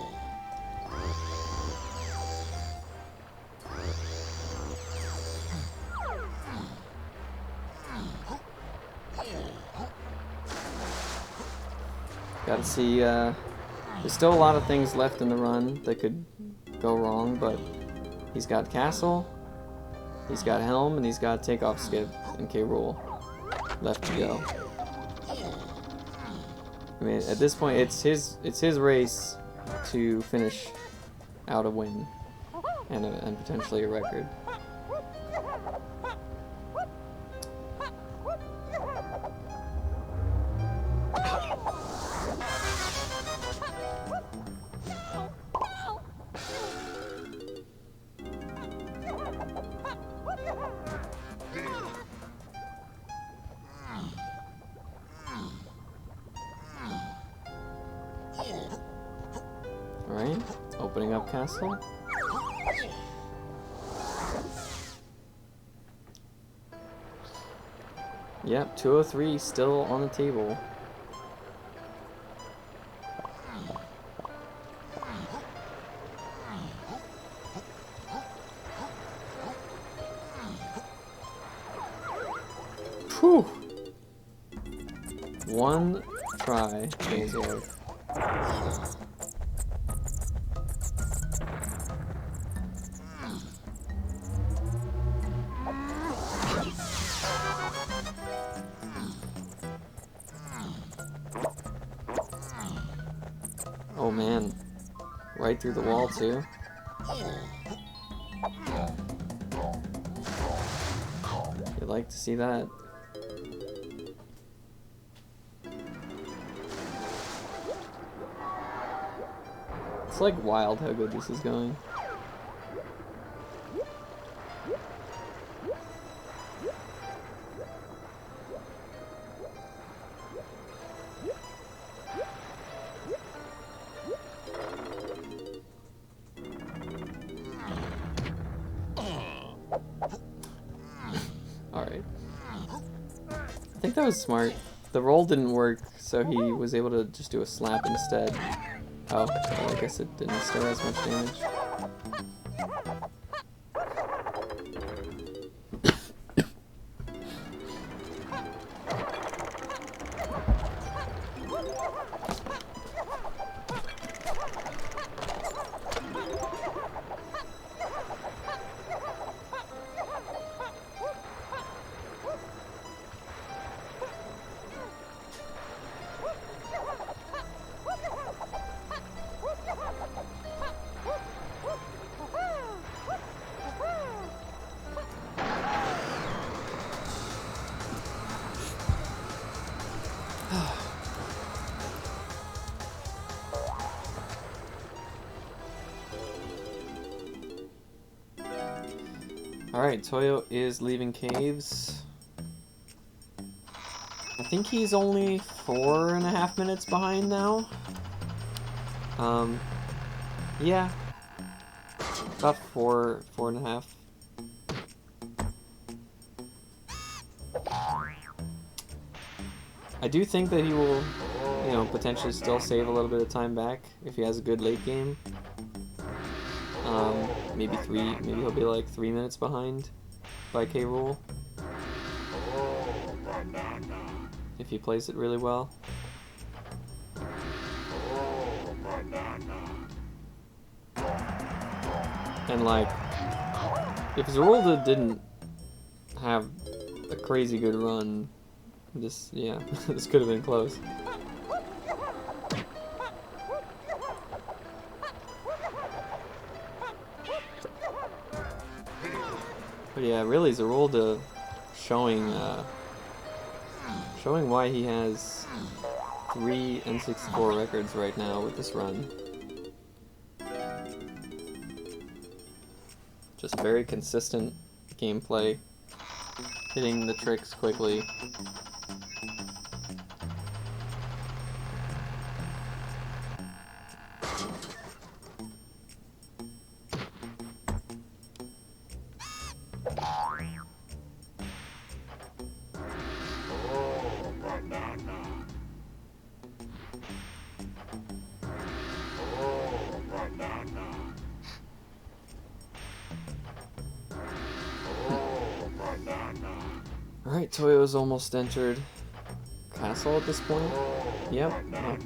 [SPEAKER 1] Gotta see, there's still a lot of things left in the run that could go wrong, but he's got Castle, he's got Helm, and he's got Takeoff Skip and K-Rool left to go. I mean, at this point, it's his race to finish out a win and potentially a record. Alright, opening up Castle. Yep, 203 still on the table. Whew! One try, Azor. Oh man, right through the wall too. You'd like to see that. It's like wild how good this is going. Alright. I think that was smart. The roll didn't work, so he was able to just do a slap instead. Oh, well, I guess it didn't stir as much damage. Alright, Toyo is leaving caves. I think he's only 4.5 minutes behind now. Yeah. About 4.5. I do think that he will, you know, potentially still save a little bit of time back if he has a good late game. Maybe he'll be like 3 minutes behind by K-Rool. If he plays it really well. And like, if Zorulda didn't have a crazy good run, this, yeah, this could have been close. But yeah, really Zorulda showing why he has 3 N64 records right now with this run. Just very consistent gameplay, hitting the tricks quickly. Alright, Toyo's almost entered castle at this point. Yep. Well,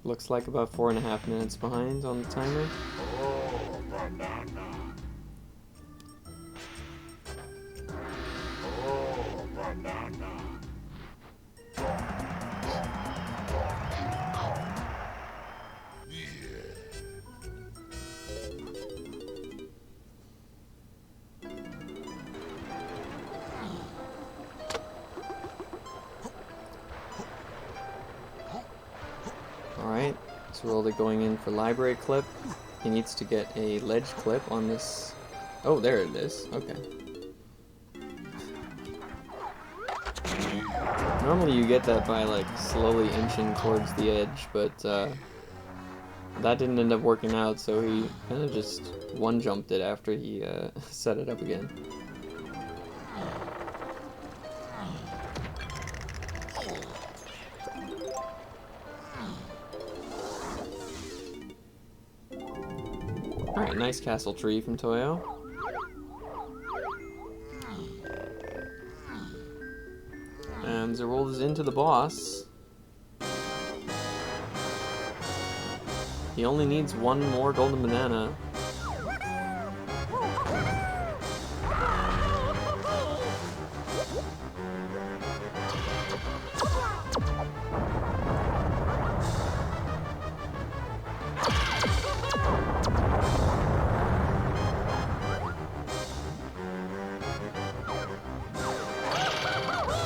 [SPEAKER 1] looks like about 4.5 minutes behind on the timer. Alright, Zorulda going in for library clip. He needs to get a ledge clip on this. Oh, there it is. Okay. Normally you get that by like slowly inching towards the edge, but that didn't end up working out, so he kind of just one-jumped it after he set it up again. Alright, nice castle tree from Toyo. And Zorulda's into the boss. He only needs one more golden banana.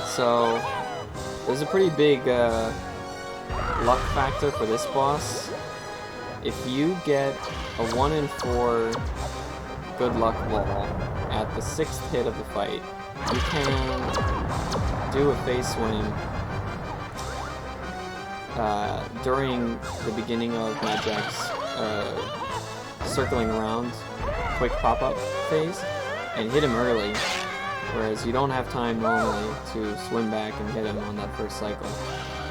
[SPEAKER 1] So, there's a pretty big luck factor for this boss. If you get a 1 in 4 good luck wall at the 6th hit of the fight, you can do a phase swing during the beginning of Mad Jack's circling around quick pop-up phase and hit him early. Whereas you don't have time normally to swim back and hit him on that first cycle.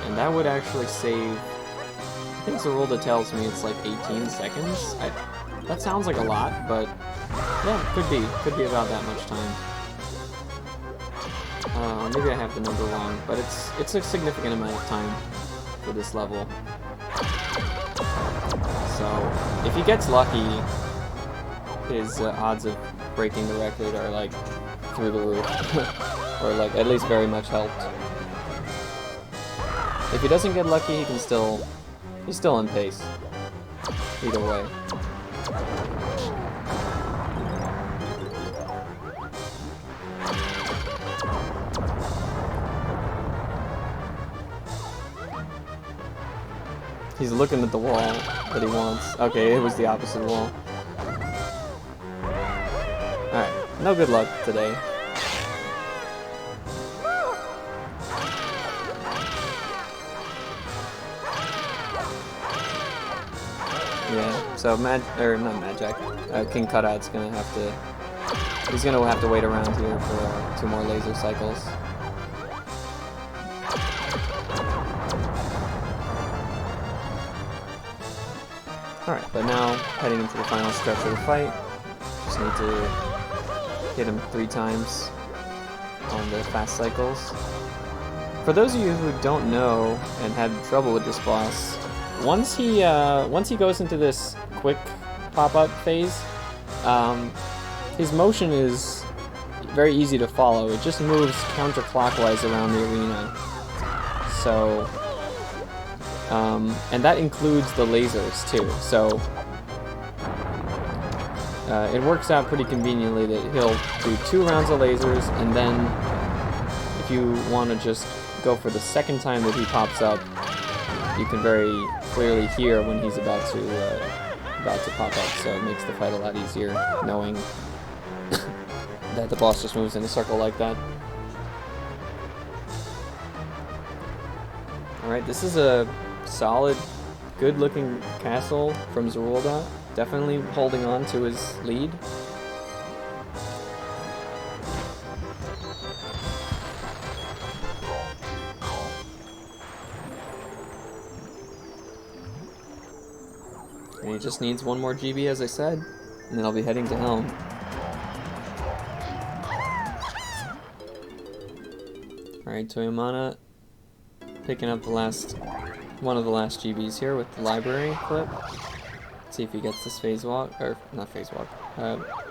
[SPEAKER 1] And that would actually save, I think Zorulda tells me it's like 18 seconds. That sounds like a lot, but yeah, could be about that much time. Maybe I have the number wrong, but it's a significant amount of time for this level. So, if he gets lucky, his odds of breaking the record are like through the roof, or like at least very much helped. If he doesn't get lucky, he's still in pace. Either way. He's looking at the wall that he wants. Okay, it was the opposite wall. Alright, no good luck today. Yeah, so not Mad Jack, King Cutout's gonna have to, he's gonna have to wait around here for 2 more laser cycles. Alright, but now, heading into the final stretch of the fight, just need to hit him 3 times on the fast cycles. For those of you who don't know and had trouble with this boss, once he goes into this quick pop-up phase, his motion is very easy to follow. It just moves counterclockwise around the arena. So, and that includes the lasers too. So, it works out pretty conveniently that he'll do 2 rounds of lasers, and then if you want to just go for the second time that he pops up, you can very clearly hear when he's about to pop up, so it makes the fight a lot easier knowing that the boss just moves in a circle like that. Alright, this is a solid, good-looking castle from Zorulda. Definitely holding on to his lead. And he just needs 1 more GB, as I said, and then I'll be heading to Helm. Alright, Toyomana picking up one of the last GBs here with the library clip. Let's see if he gets this phase walk, or not phase walk,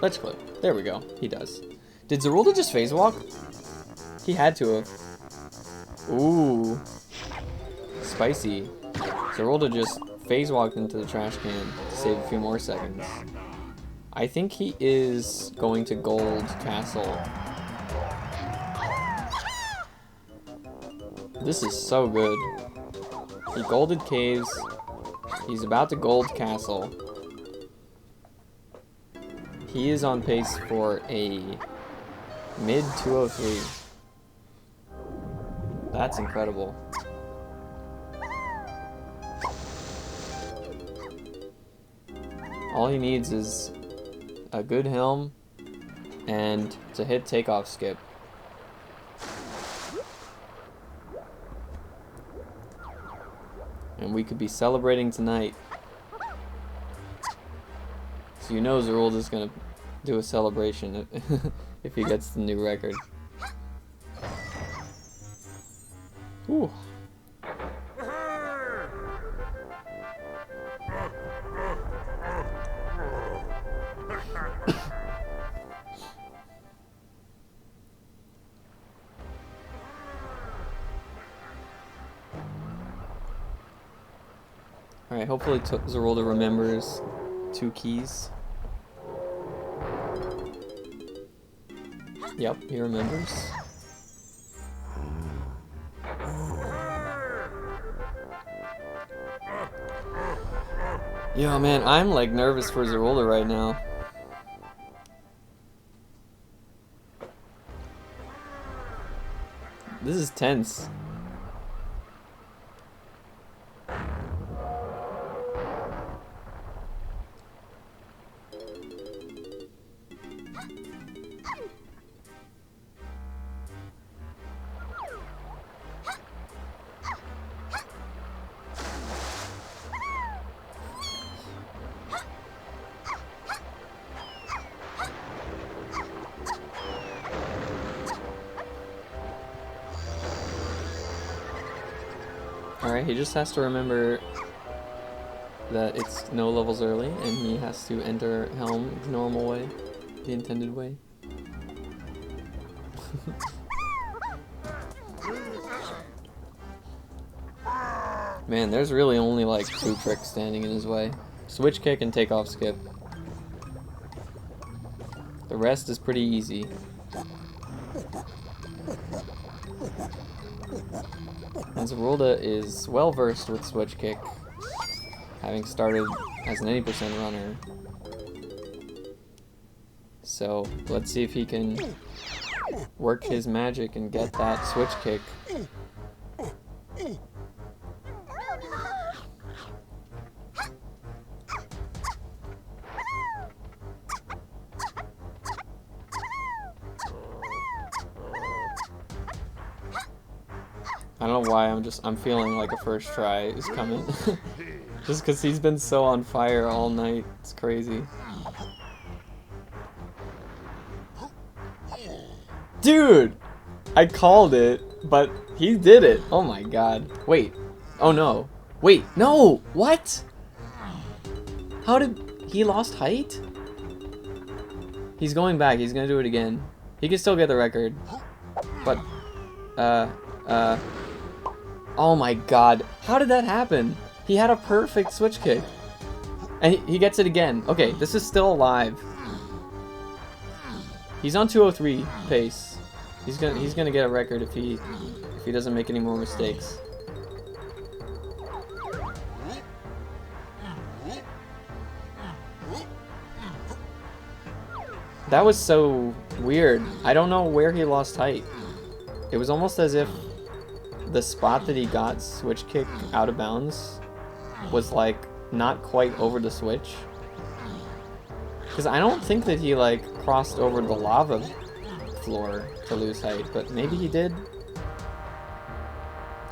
[SPEAKER 1] ledge clip. There we go, he does. Did Zorulda just phase walk? He had to have. Ooh, spicy. Zorulda just phase walked into the trash can to save a few more seconds. I think he is going to gold castle. This is so good. He golded caves. He's about to gold castle. He is on pace for a mid 203. That's incredible. All he needs is a good helm and to hit takeoff skip. And we could be celebrating tonight. So you know Zorulda's gonna do a celebration if he gets the new record. Ooh. Alright, hopefully Zorulda remembers 2 keys. Yep, he remembers. Yo, man, I'm like nervous for Zorulda right now. This is tense. Alright, he just has to remember that it's no levels early, and he has to enter Helm the normal way, the intended way. Man, there's really only like 2 tricks standing in his way. Switch kick and takeoff skip. The rest is pretty easy. And Zorulda is well versed with switch kick, having started as an 80% runner. So let's see if he can work his magic and get that switch kick. I don't know why I'm feeling like a first try is coming. Just because he's been so on fire all night. It's crazy. Dude! I called it, but he did it. Oh my god. Wait. Oh no. Wait. No! What? How did... He lost height? He's going back. He's gonna do it again. He can still get the record. But... Oh my god. How did that happen? He had a perfect switch kick. And he gets it again. Okay, this is still alive. He's on 203 pace. He's gonna get a record if he doesn't make any more mistakes. That was so weird. I don't know where he lost height. It was almost as if the spot that he got switch kick out of bounds was like not quite over the switch. Because I don't think that he like crossed over the lava floor to lose height, but maybe he did.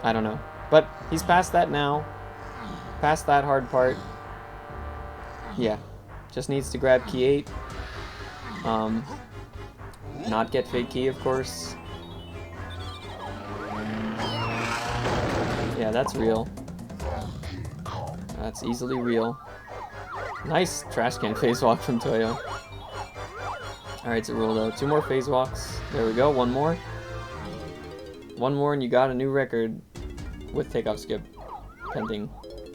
[SPEAKER 1] I don't know. But he's past that now. Past that hard part. Yeah. Just needs to grab key 8. Not get fake key, of course. Yeah, that's real. That's easily real. Nice trash can phase walk from Toyo. Alright, Zorulda. 2 more phase walks. There we go. 1 more. 1 more and you got a new record with takeoff skip pending.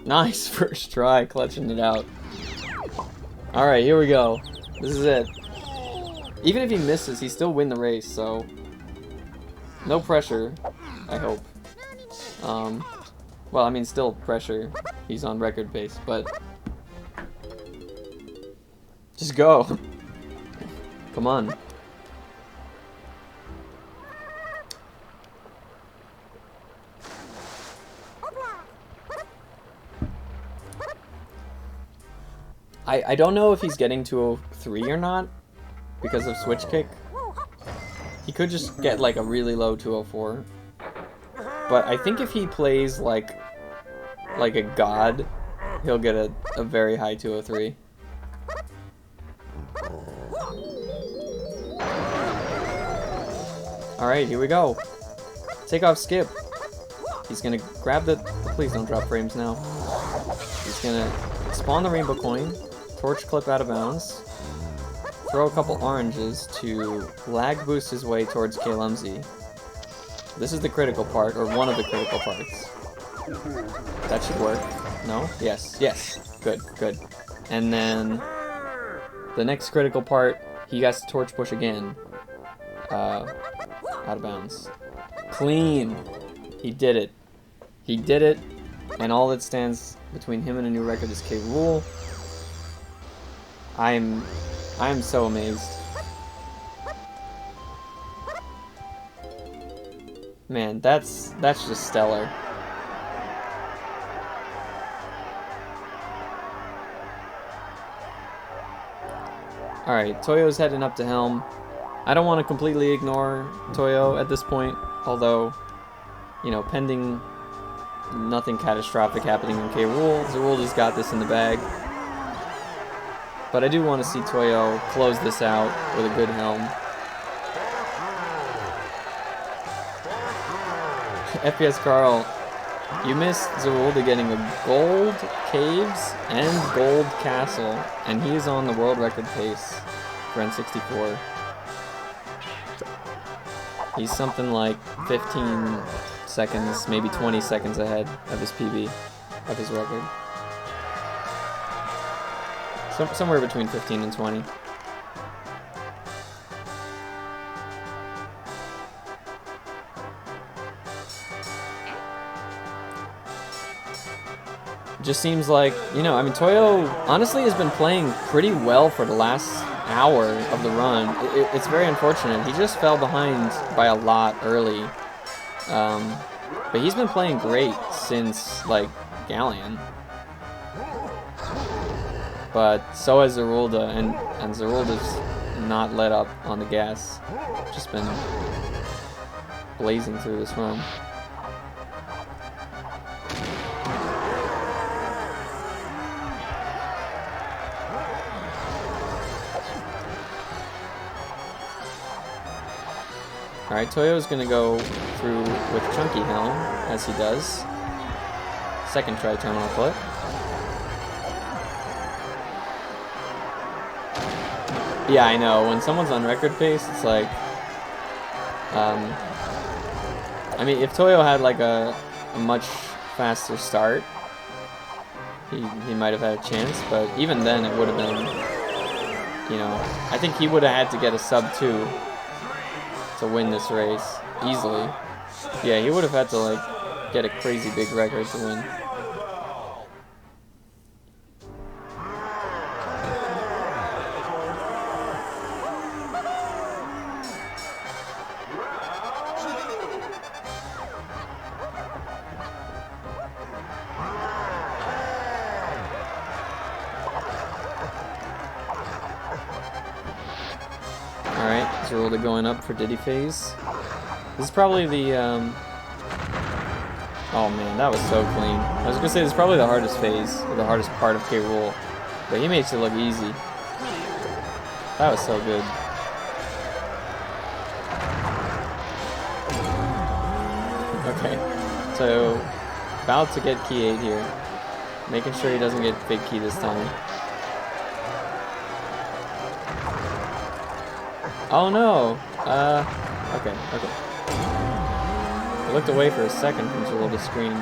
[SPEAKER 1] Nice first try, clutching it out. Alright, here we go. This is it. Even if he misses, he still win the race, so no pressure, I hope. Well, I mean, still pressure. He's on record pace, but just go. Come on. I don't know if he's getting 203 or not because of switch kick. He could just get like a really low 204. But I think if he plays like a god, he'll get a very high 203. Alright, here we go. Takeoff skip. He's gonna grab the... Please don't drop frames now. He's gonna spawn the rainbow coin, torch clip out of bounds, throw a couple oranges to lag boost his way towards K-Lumsy. This is the critical part, or one of the critical parts. That should work. No? Yes. Yes. Good. Good. And then the next critical part, he has to torch push again. Out of bounds. Clean! He did it. He did it, and all that stands between him and a new record is K. Rool. I am so amazed. Man, that's just stellar. Alright, Toyo's heading up to Helm. I don't want to completely ignore Toyo at this point, although, you know, pending nothing catastrophic happening in K. Rool, Zorulda's got this in the bag. But I do want to see Toyo close this out with a good Helm. FPS Carl, you missed Zorulda getting a gold caves and gold castle, and he is on the world record pace for N64. He's something like 15 seconds, maybe 20 seconds ahead of his PB, of his record. Somewhere between 15 and 20. Just seems like, you know, I mean, Toyo honestly has been playing pretty well for the last hour of the run. It's very unfortunate. He just fell behind by a lot early. But he's been playing great since, like, Galleon. But so has Zorulda, and Zorulda's not let up on the gas. Just been blazing through this run. Alright, Toyo's gonna go through with Chunky Helm, as he does. Second try terminal flip. Yeah, I know, when someone's on record pace, it's like... I mean, if Toyo had like a much faster start, he might have had a chance, but even then it would have been, you know, I think he would have had to get a sub 2 to win this race easily. Yeah, he would have had to like get a crazy big record to win. Alright, Zorulda going up for Diddy phase. This is probably the, oh man, that was so clean. I was gonna say this is probably the hardest phase, or the hardest part of K. Rool, but he makes it look easy. That was so good. Okay, so about to get key 8 here. Making sure he doesn't get fake key this time. Oh no! Okay. I looked away for a second from Zorulda's screen.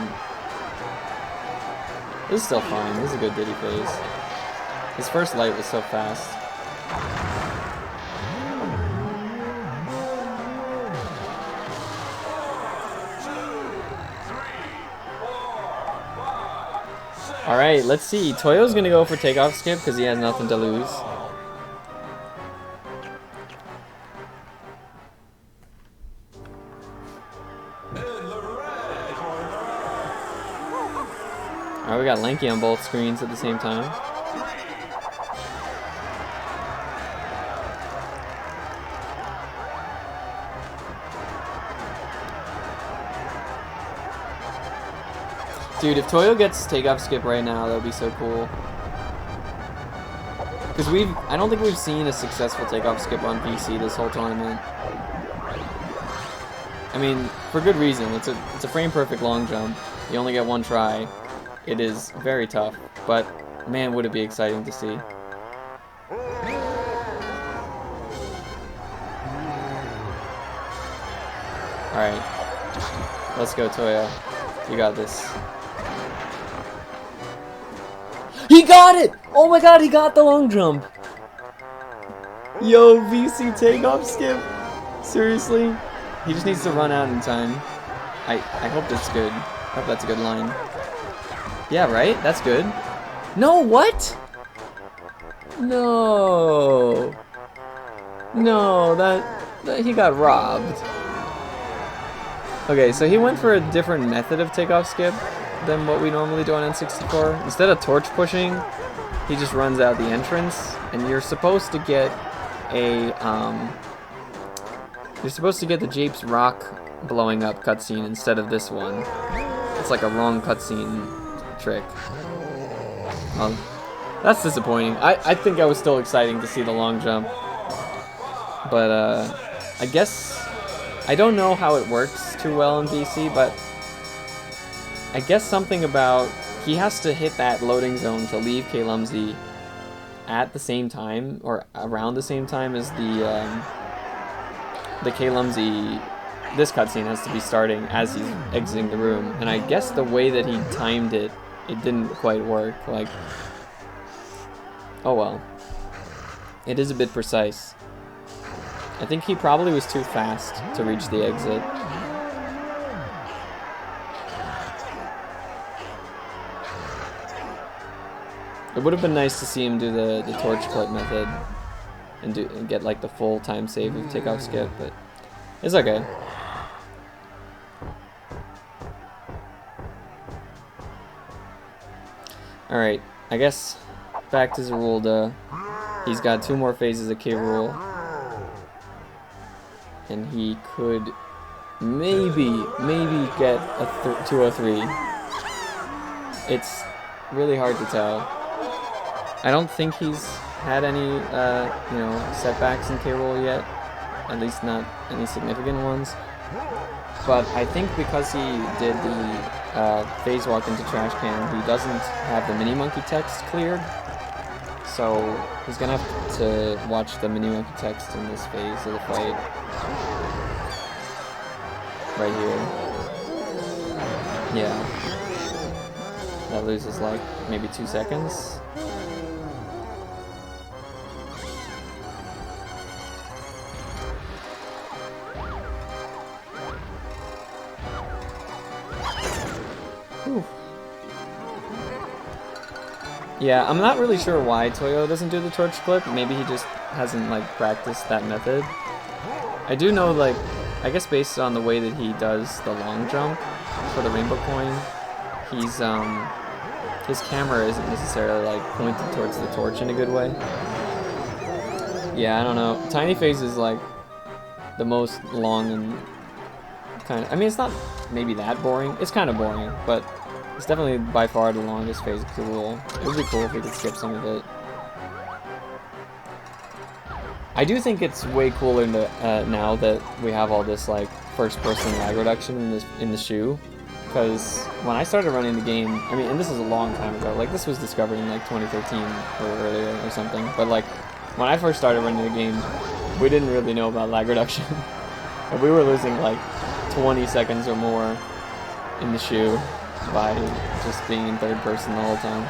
[SPEAKER 1] This is still fine. This is a good Diddy phase. His first light was so fast. Alright, let's see. Toyo's gonna go for takeoff skip because he has nothing to lose. Alright, we got Lanky on both screens at the same time. Dude, if Toyo gets takeoff skip right now, that would be so cool. Because I don't think we've seen a successful takeoff skip on PC this whole tournament. I mean, for good reason. It's a frame perfect long jump. You only get one try. It is very tough, but man, would it be exciting to see. Alright. Let's go, Toyo. You got this. He got it! Oh my god, he got the long jump! Yo, VC takeoff skip? Seriously? He just needs to run out in time. I hope that's good. I hope that's a good line. Yeah, right? That's good. No, what? No. No, that he got robbed. Okay, so he went for a different method of takeoff skip than what we normally do on N64. Instead of torch pushing, he just runs out the entrance, and you're supposed to get a you're supposed to get the Japes rock blowing up cutscene instead of this one. It's like a wrong cutscene trick. That's disappointing. I think I was still exciting to see the long jump, but I guess I don't know how it works too well in BC, but I guess something about he has to hit that loading zone to leave K-Lumsy at the same time or around the same time as the K-Lumsy. This cutscene has to be starting as he's exiting the room, and I guess the way that he timed it, it didn't quite work. Like, oh well, it is a bit precise. I think he probably was too fast to reach the exit. It would have been nice to see him do the torch clip method and get like the full time save of takeoff skip, but it's okay. Alright, I guess back to Zorulda. He's got 2 more phases of K-Rool. And he could maybe get a 203. It's really hard to tell. I don't think he's had any, you know, setbacks in K-Rool yet. At least not any significant ones. But I think because he did the phase walk into trash can, he doesn't have the mini monkey text cleared. So he's gonna have to watch the mini monkey text in this phase of the fight. Right here. Yeah. That loses like maybe 2 seconds. Whew. Yeah, I'm not really sure why Toyo doesn't do the torch clip. Maybe he just hasn't like practiced that method. I do know, like, I guess based on the way that he does the long jump for the rainbow coin, he's his camera isn't necessarily like pointed towards the torch in a good way. Yeah, I don't know. Tiny phase is like the most long and kind of, I mean, it's not maybe that boring. It's kind of boring, but it's definitely by far the longest phase of K-Rool. It would be cool if we could skip some of it. I do think it's way cooler now that we have all this like first-person lag reduction in the shoe, Because when I started running the game, I mean, and this is a long time ago, like this was discovered in like 2013 or earlier or something, but like when I first started running the game, we didn't really know about lag reduction. And we were losing like 20 seconds or more in the shoe by just being in third person the whole time.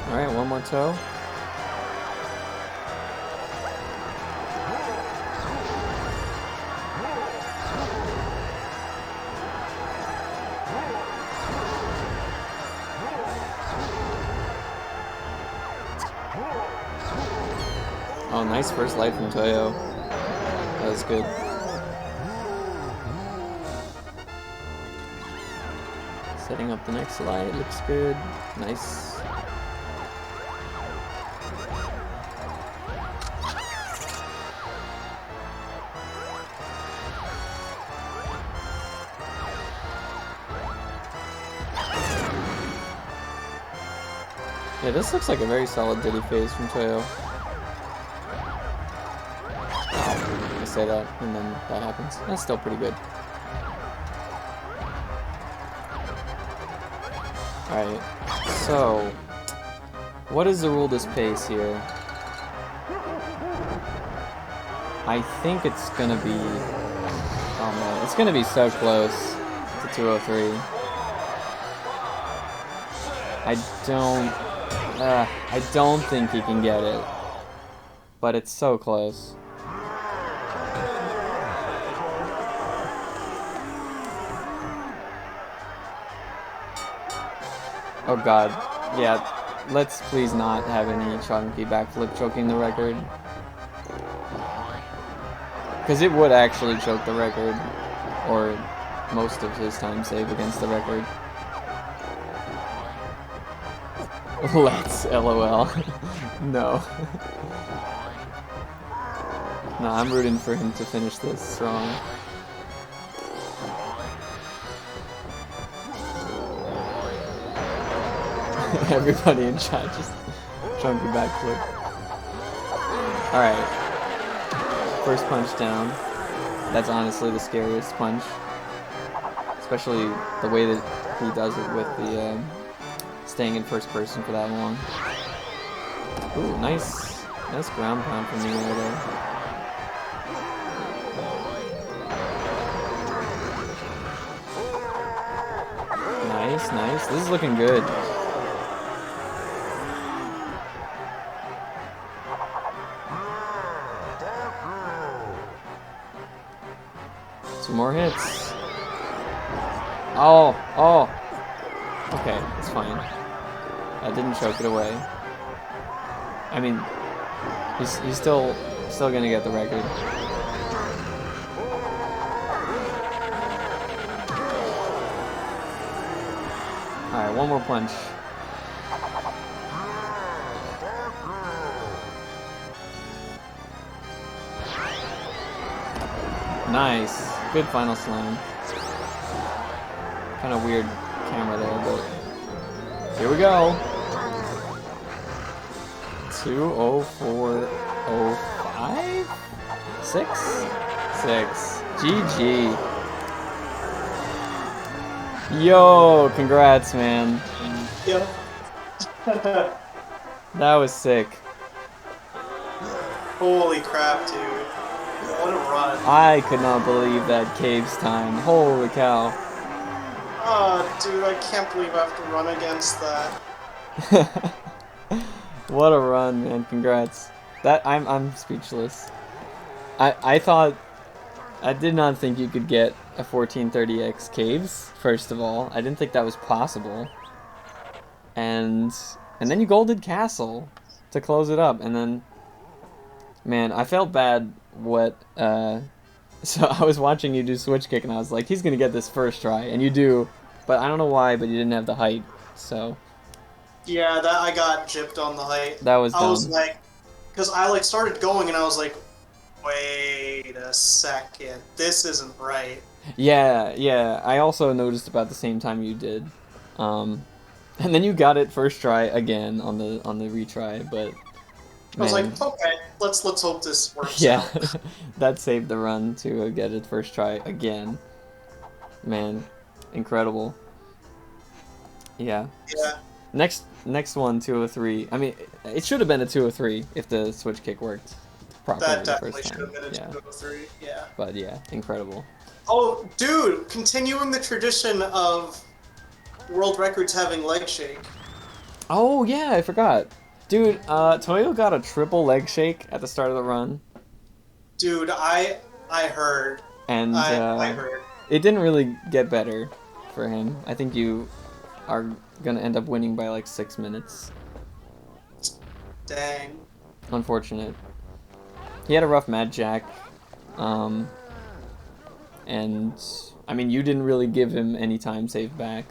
[SPEAKER 1] Alright, one more toe. Oh, nice first light from Toyo. That was good. Setting up the next light, looks good. Nice. Yeah, this looks like a very solid Diddy phase from Toyo. Oh, I say that, and then that happens. That's still pretty good. Alright, so what is Zorulda's pace here? I think it's gonna be... oh man, it's gonna be so close to 203. I don't think he can get it, but it's so close. Oh god, yeah, let's please not have any chunky backflip choking the record. Because it would actually choke the record, or most of his time save against the record. Let's, LOL. No. No, I'm rooting for him to finish this strong. Everybody in chat just chunky backflip. Alright. First punch down. That's honestly the scariest punch. Especially the way that he does it with the staying in first person for that long. Ooh, nice ground pound from the air there. Nice. This is looking good. Two more hits. Oh. Okay, it's fine. I didn't choke it away. I mean, he's still gonna get the record. Alright, one more punch. Nice. Good final slam. Kind of weird camera there, but here we go. 2:04:05? 6? GG. Yo, congrats, man.
[SPEAKER 2] Yep.
[SPEAKER 1] That was sick.
[SPEAKER 2] Holy crap, dude. What a run.
[SPEAKER 1] I could not believe that caves time. Holy cow.
[SPEAKER 2] Oh, dude, I can't believe I have to run against that.
[SPEAKER 1] What a run, man. Congrats. I'm speechless. I did not think you could get a 1430X caves, first of all. I didn't think that was possible. And then you golded castle. to close it up, and then, man, I felt bad. So I was watching you do switch kick, and I was like, he's gonna get this first try, and you do, but I don't know why, but you didn't have the height, so
[SPEAKER 2] Yeah, that I got gypped on the height.
[SPEAKER 1] that was dumb.
[SPEAKER 2] I was like, because I like started going and I was like, wait a second, this isn't right.
[SPEAKER 1] Yeah, I also noticed about the same time you did, and then you got it first try again on the retry, but.
[SPEAKER 2] I was like, okay, let's hope this works
[SPEAKER 1] Yeah,
[SPEAKER 2] out.
[SPEAKER 1] that saved the run to get it first try again. Man, incredible. Yeah.
[SPEAKER 2] Yeah,
[SPEAKER 1] Next one, 203. I mean, it should have been a 203 if the switch kick worked properly
[SPEAKER 2] that
[SPEAKER 1] the
[SPEAKER 2] definitely
[SPEAKER 1] first
[SPEAKER 2] should
[SPEAKER 1] time.
[SPEAKER 2] have been a
[SPEAKER 1] Yeah.
[SPEAKER 2] 203. Yeah.
[SPEAKER 1] But yeah, incredible.
[SPEAKER 2] Oh, dude, continuing the tradition of world records having leg shake.
[SPEAKER 1] Oh yeah, I forgot. Dude, Toyo got a triple leg shake at the start of the run,
[SPEAKER 2] Dude, I heard.
[SPEAKER 1] and
[SPEAKER 2] I heard.
[SPEAKER 1] it didn't really get better for him. I think you are gonna end up winning by like 6 minutes.
[SPEAKER 2] Dang.
[SPEAKER 1] Unfortunate. He had a rough Mad Jack, and I mean, you didn't really give him any time saved back,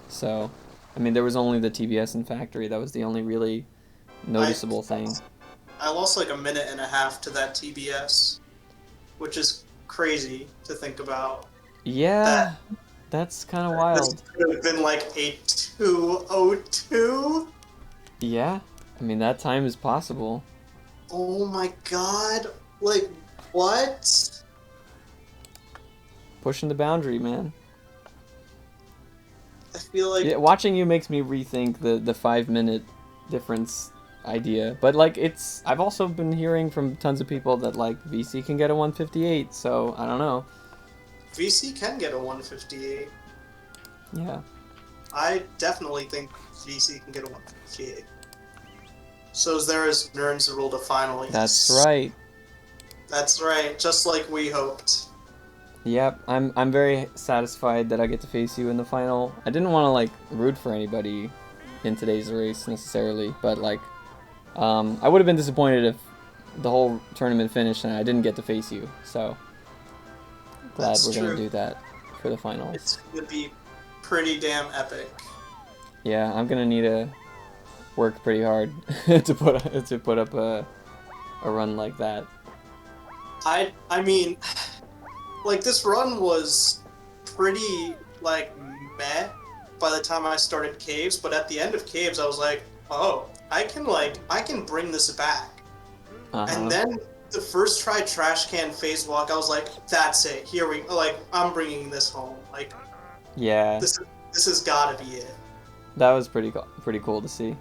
[SPEAKER 1] so I mean, there was only the TBS and Factory. That was the only really noticeable thing.
[SPEAKER 2] I lost like a minute and a half to that TBS, which is crazy to think about.
[SPEAKER 1] Yeah, that's kind of wild.
[SPEAKER 2] This could have been like a 2:02.
[SPEAKER 1] Yeah, I mean, that time is possible.
[SPEAKER 2] Oh my god. Like, what?
[SPEAKER 1] Pushing the boundary, man.
[SPEAKER 2] I feel like...
[SPEAKER 1] Yeah, watching you makes me rethink the 5-minute difference idea. But like, I've also been hearing from tons of people that like VC can get a 158, so I don't know.
[SPEAKER 2] VC can get a 158.
[SPEAKER 1] Yeah.
[SPEAKER 2] I definitely think VC can get a 158. So is there as Nern Zorulda finally.
[SPEAKER 1] That's right.
[SPEAKER 2] That's right, just like we hoped.
[SPEAKER 1] Yep, I'm very satisfied that I get to face you in the final. I didn't want to like root for anybody in today's race necessarily, but like I would have been disappointed if the whole tournament finished and I didn't get to face you. So glad
[SPEAKER 2] That's
[SPEAKER 1] we're
[SPEAKER 2] true.
[SPEAKER 1] gonna do that for the finals.
[SPEAKER 2] It's gonna be pretty damn epic.
[SPEAKER 1] Yeah, I'm gonna need to work pretty hard to put up a run like that.
[SPEAKER 2] I mean, like, this run was pretty, like, meh by the time I started Caves, but at the end of Caves I was like, oh, I can bring this back. And then the first try trash can phase walk, I was like, that's it, here we, like, I'm bringing this home. Like,
[SPEAKER 1] Yeah,
[SPEAKER 2] this has gotta be it.
[SPEAKER 1] that was pretty cool to see.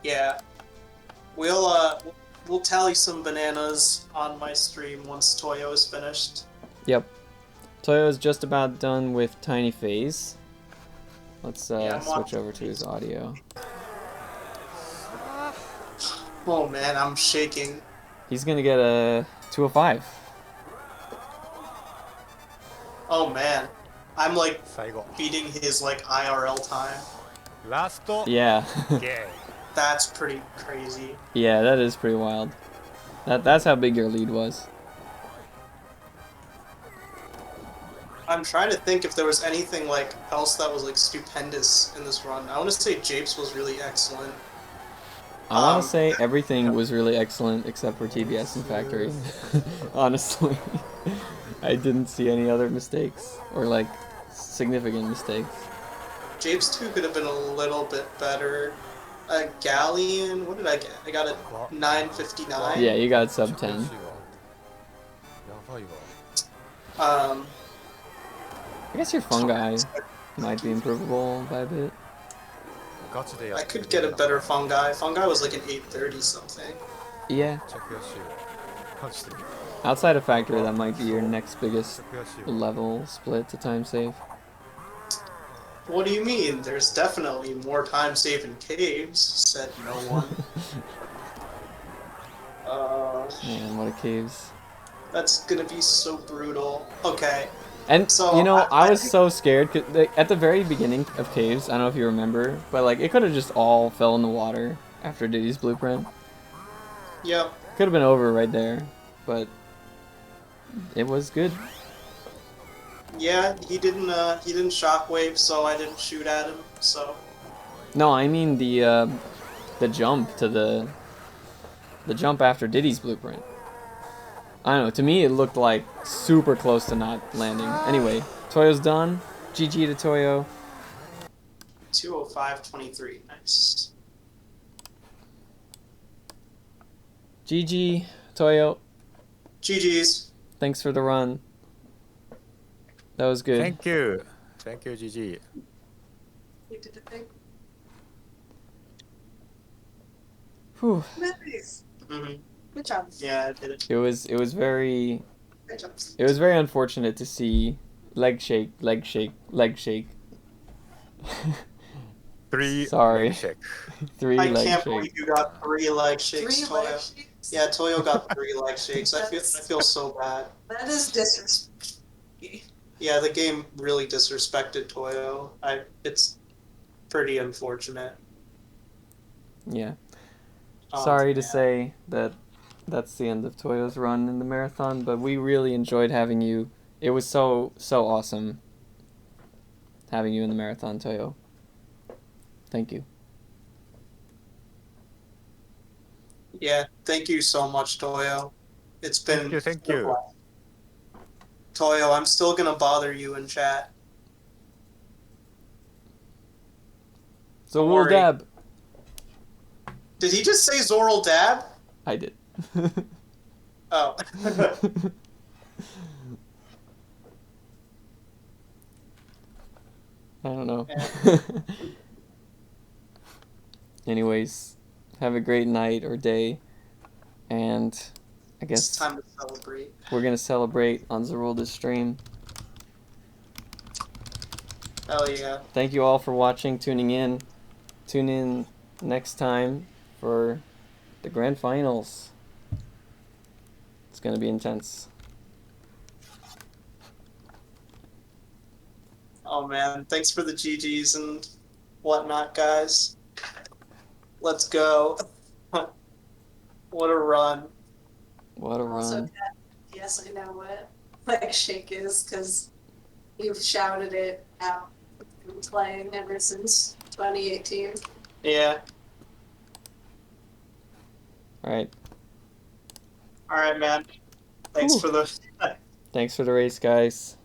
[SPEAKER 2] Yeah. We'll tally some bananas on my stream once Toyo is finished.
[SPEAKER 1] Yep. Toyo is just about done with Tiny Phase. Let's
[SPEAKER 2] Yeah, I'm
[SPEAKER 1] switch
[SPEAKER 2] watching
[SPEAKER 1] over to his audio.
[SPEAKER 2] Oh man, I'm shaking.
[SPEAKER 1] He's gonna get a 205.
[SPEAKER 2] Oh man. I'm like
[SPEAKER 4] 最後
[SPEAKER 2] beating his like IRL time.
[SPEAKER 4] ラスト
[SPEAKER 1] Yeah.
[SPEAKER 4] ゲーム
[SPEAKER 2] That's pretty crazy.
[SPEAKER 1] Yeah, that is pretty wild. That's how big your lead was.
[SPEAKER 2] I'm trying to think if there was anything like else that was like stupendous in this run. I want to say Japes was really excellent.
[SPEAKER 1] I want to say everything was really excellent except for TBS and Factory. Honestly, I didn't see any other mistakes or like significant mistakes.
[SPEAKER 2] Japes 2 could have been a little bit better. Galleon, what did I get? I got a 959.
[SPEAKER 1] Yeah, you got sub 10.
[SPEAKER 4] やばいわ
[SPEAKER 1] I guess your fungi might be improvable by a bit.
[SPEAKER 4] ガチでや
[SPEAKER 2] I
[SPEAKER 4] ってみ
[SPEAKER 2] could
[SPEAKER 4] て
[SPEAKER 2] get a better fungi. Fungi was like an 830 something.
[SPEAKER 1] Yeah,
[SPEAKER 4] めっちゃ悔しいわマジで
[SPEAKER 1] outside of Factory, that might be your next
[SPEAKER 4] めっ
[SPEAKER 1] biggest
[SPEAKER 4] ちゃ悔しいわ
[SPEAKER 1] level split to time save.
[SPEAKER 2] What do you mean? There's definitely more time saved in caves, said no one.
[SPEAKER 1] Man, what a caves.
[SPEAKER 2] That's gonna be so brutal. Okay,
[SPEAKER 1] And
[SPEAKER 2] So,
[SPEAKER 1] you know, I was
[SPEAKER 2] think-
[SPEAKER 1] so scared 'cause, like, at the very beginning of Caves. I don't know if you remember, but like it could have just all fell in the water after Diddy's blueprint.
[SPEAKER 2] Yep.
[SPEAKER 1] Could have been over right there, but it was good.
[SPEAKER 2] Yeah, he didn't shockwave, so I didn't shoot at him. So
[SPEAKER 1] No, I mean the jump to the jump after Diddy's blueprint. I don't know. To me, it looked like super close to not landing. Anyway, Toyo's done. GG to Toyo.
[SPEAKER 2] 205.23. Nice.
[SPEAKER 1] GG Toyo.
[SPEAKER 2] GG's.
[SPEAKER 1] Thanks for the run. That was good.
[SPEAKER 4] Thank you. Thank you, GG.
[SPEAKER 5] You did a thing.
[SPEAKER 1] Whew.
[SPEAKER 5] Nice.
[SPEAKER 2] Mm-hmm.
[SPEAKER 5] Good job.
[SPEAKER 2] Yeah, I did it.
[SPEAKER 1] It was very
[SPEAKER 5] Good job.
[SPEAKER 1] unfortunate to see leg shake.
[SPEAKER 4] 3
[SPEAKER 1] Sorry.
[SPEAKER 4] leg shake.
[SPEAKER 1] 3
[SPEAKER 2] I
[SPEAKER 1] leg
[SPEAKER 2] can't
[SPEAKER 1] shake.
[SPEAKER 2] believe you got 3 leg shakes,
[SPEAKER 5] 3
[SPEAKER 2] Toyo.
[SPEAKER 5] leg shakes?
[SPEAKER 2] Yeah, Toyo got 3 leg shakes. I feel so bad.
[SPEAKER 5] That is disrespectful.
[SPEAKER 2] Yeah, the game really disrespected Toyo. It's pretty unfortunate.
[SPEAKER 1] Yeah.
[SPEAKER 2] Oh,
[SPEAKER 1] Sorry to
[SPEAKER 2] man.
[SPEAKER 1] say that that's the end of Toyo's run in the marathon, but we really enjoyed having you. It was so awesome having you in the marathon, Toyo. Thank you.
[SPEAKER 2] Yeah, thank you so much, Toyo. It's been
[SPEAKER 4] Thank you.
[SPEAKER 2] Toyo, I'm still gonna bother you in chat.
[SPEAKER 1] So
[SPEAKER 2] Don't
[SPEAKER 1] we'll
[SPEAKER 2] worry.
[SPEAKER 1] dab.
[SPEAKER 2] Did he just say Zoral Dab?
[SPEAKER 1] I did.
[SPEAKER 2] Oh.
[SPEAKER 1] I don't know. Anyways, have a great night or day, and I
[SPEAKER 2] It's
[SPEAKER 1] guess
[SPEAKER 2] time to celebrate.
[SPEAKER 1] we're gonna celebrate on Zorulda's stream.
[SPEAKER 2] Hell yeah.
[SPEAKER 1] Thank you all for watching, tuning in. Tune in next time for the grand finals. It's gonna be intense.
[SPEAKER 2] Oh man, thanks for the GGs and whatnot, guys. Let's go. What a run.
[SPEAKER 1] What a
[SPEAKER 5] Also,
[SPEAKER 1] run.
[SPEAKER 5] yes, I know what leg shake is because you've shouted it out. Been playing ever since 2018.
[SPEAKER 2] Yeah.
[SPEAKER 1] Alright.
[SPEAKER 2] Alright, man. Thanks
[SPEAKER 1] Whew.
[SPEAKER 2] for the
[SPEAKER 1] Thanks for the race, guys.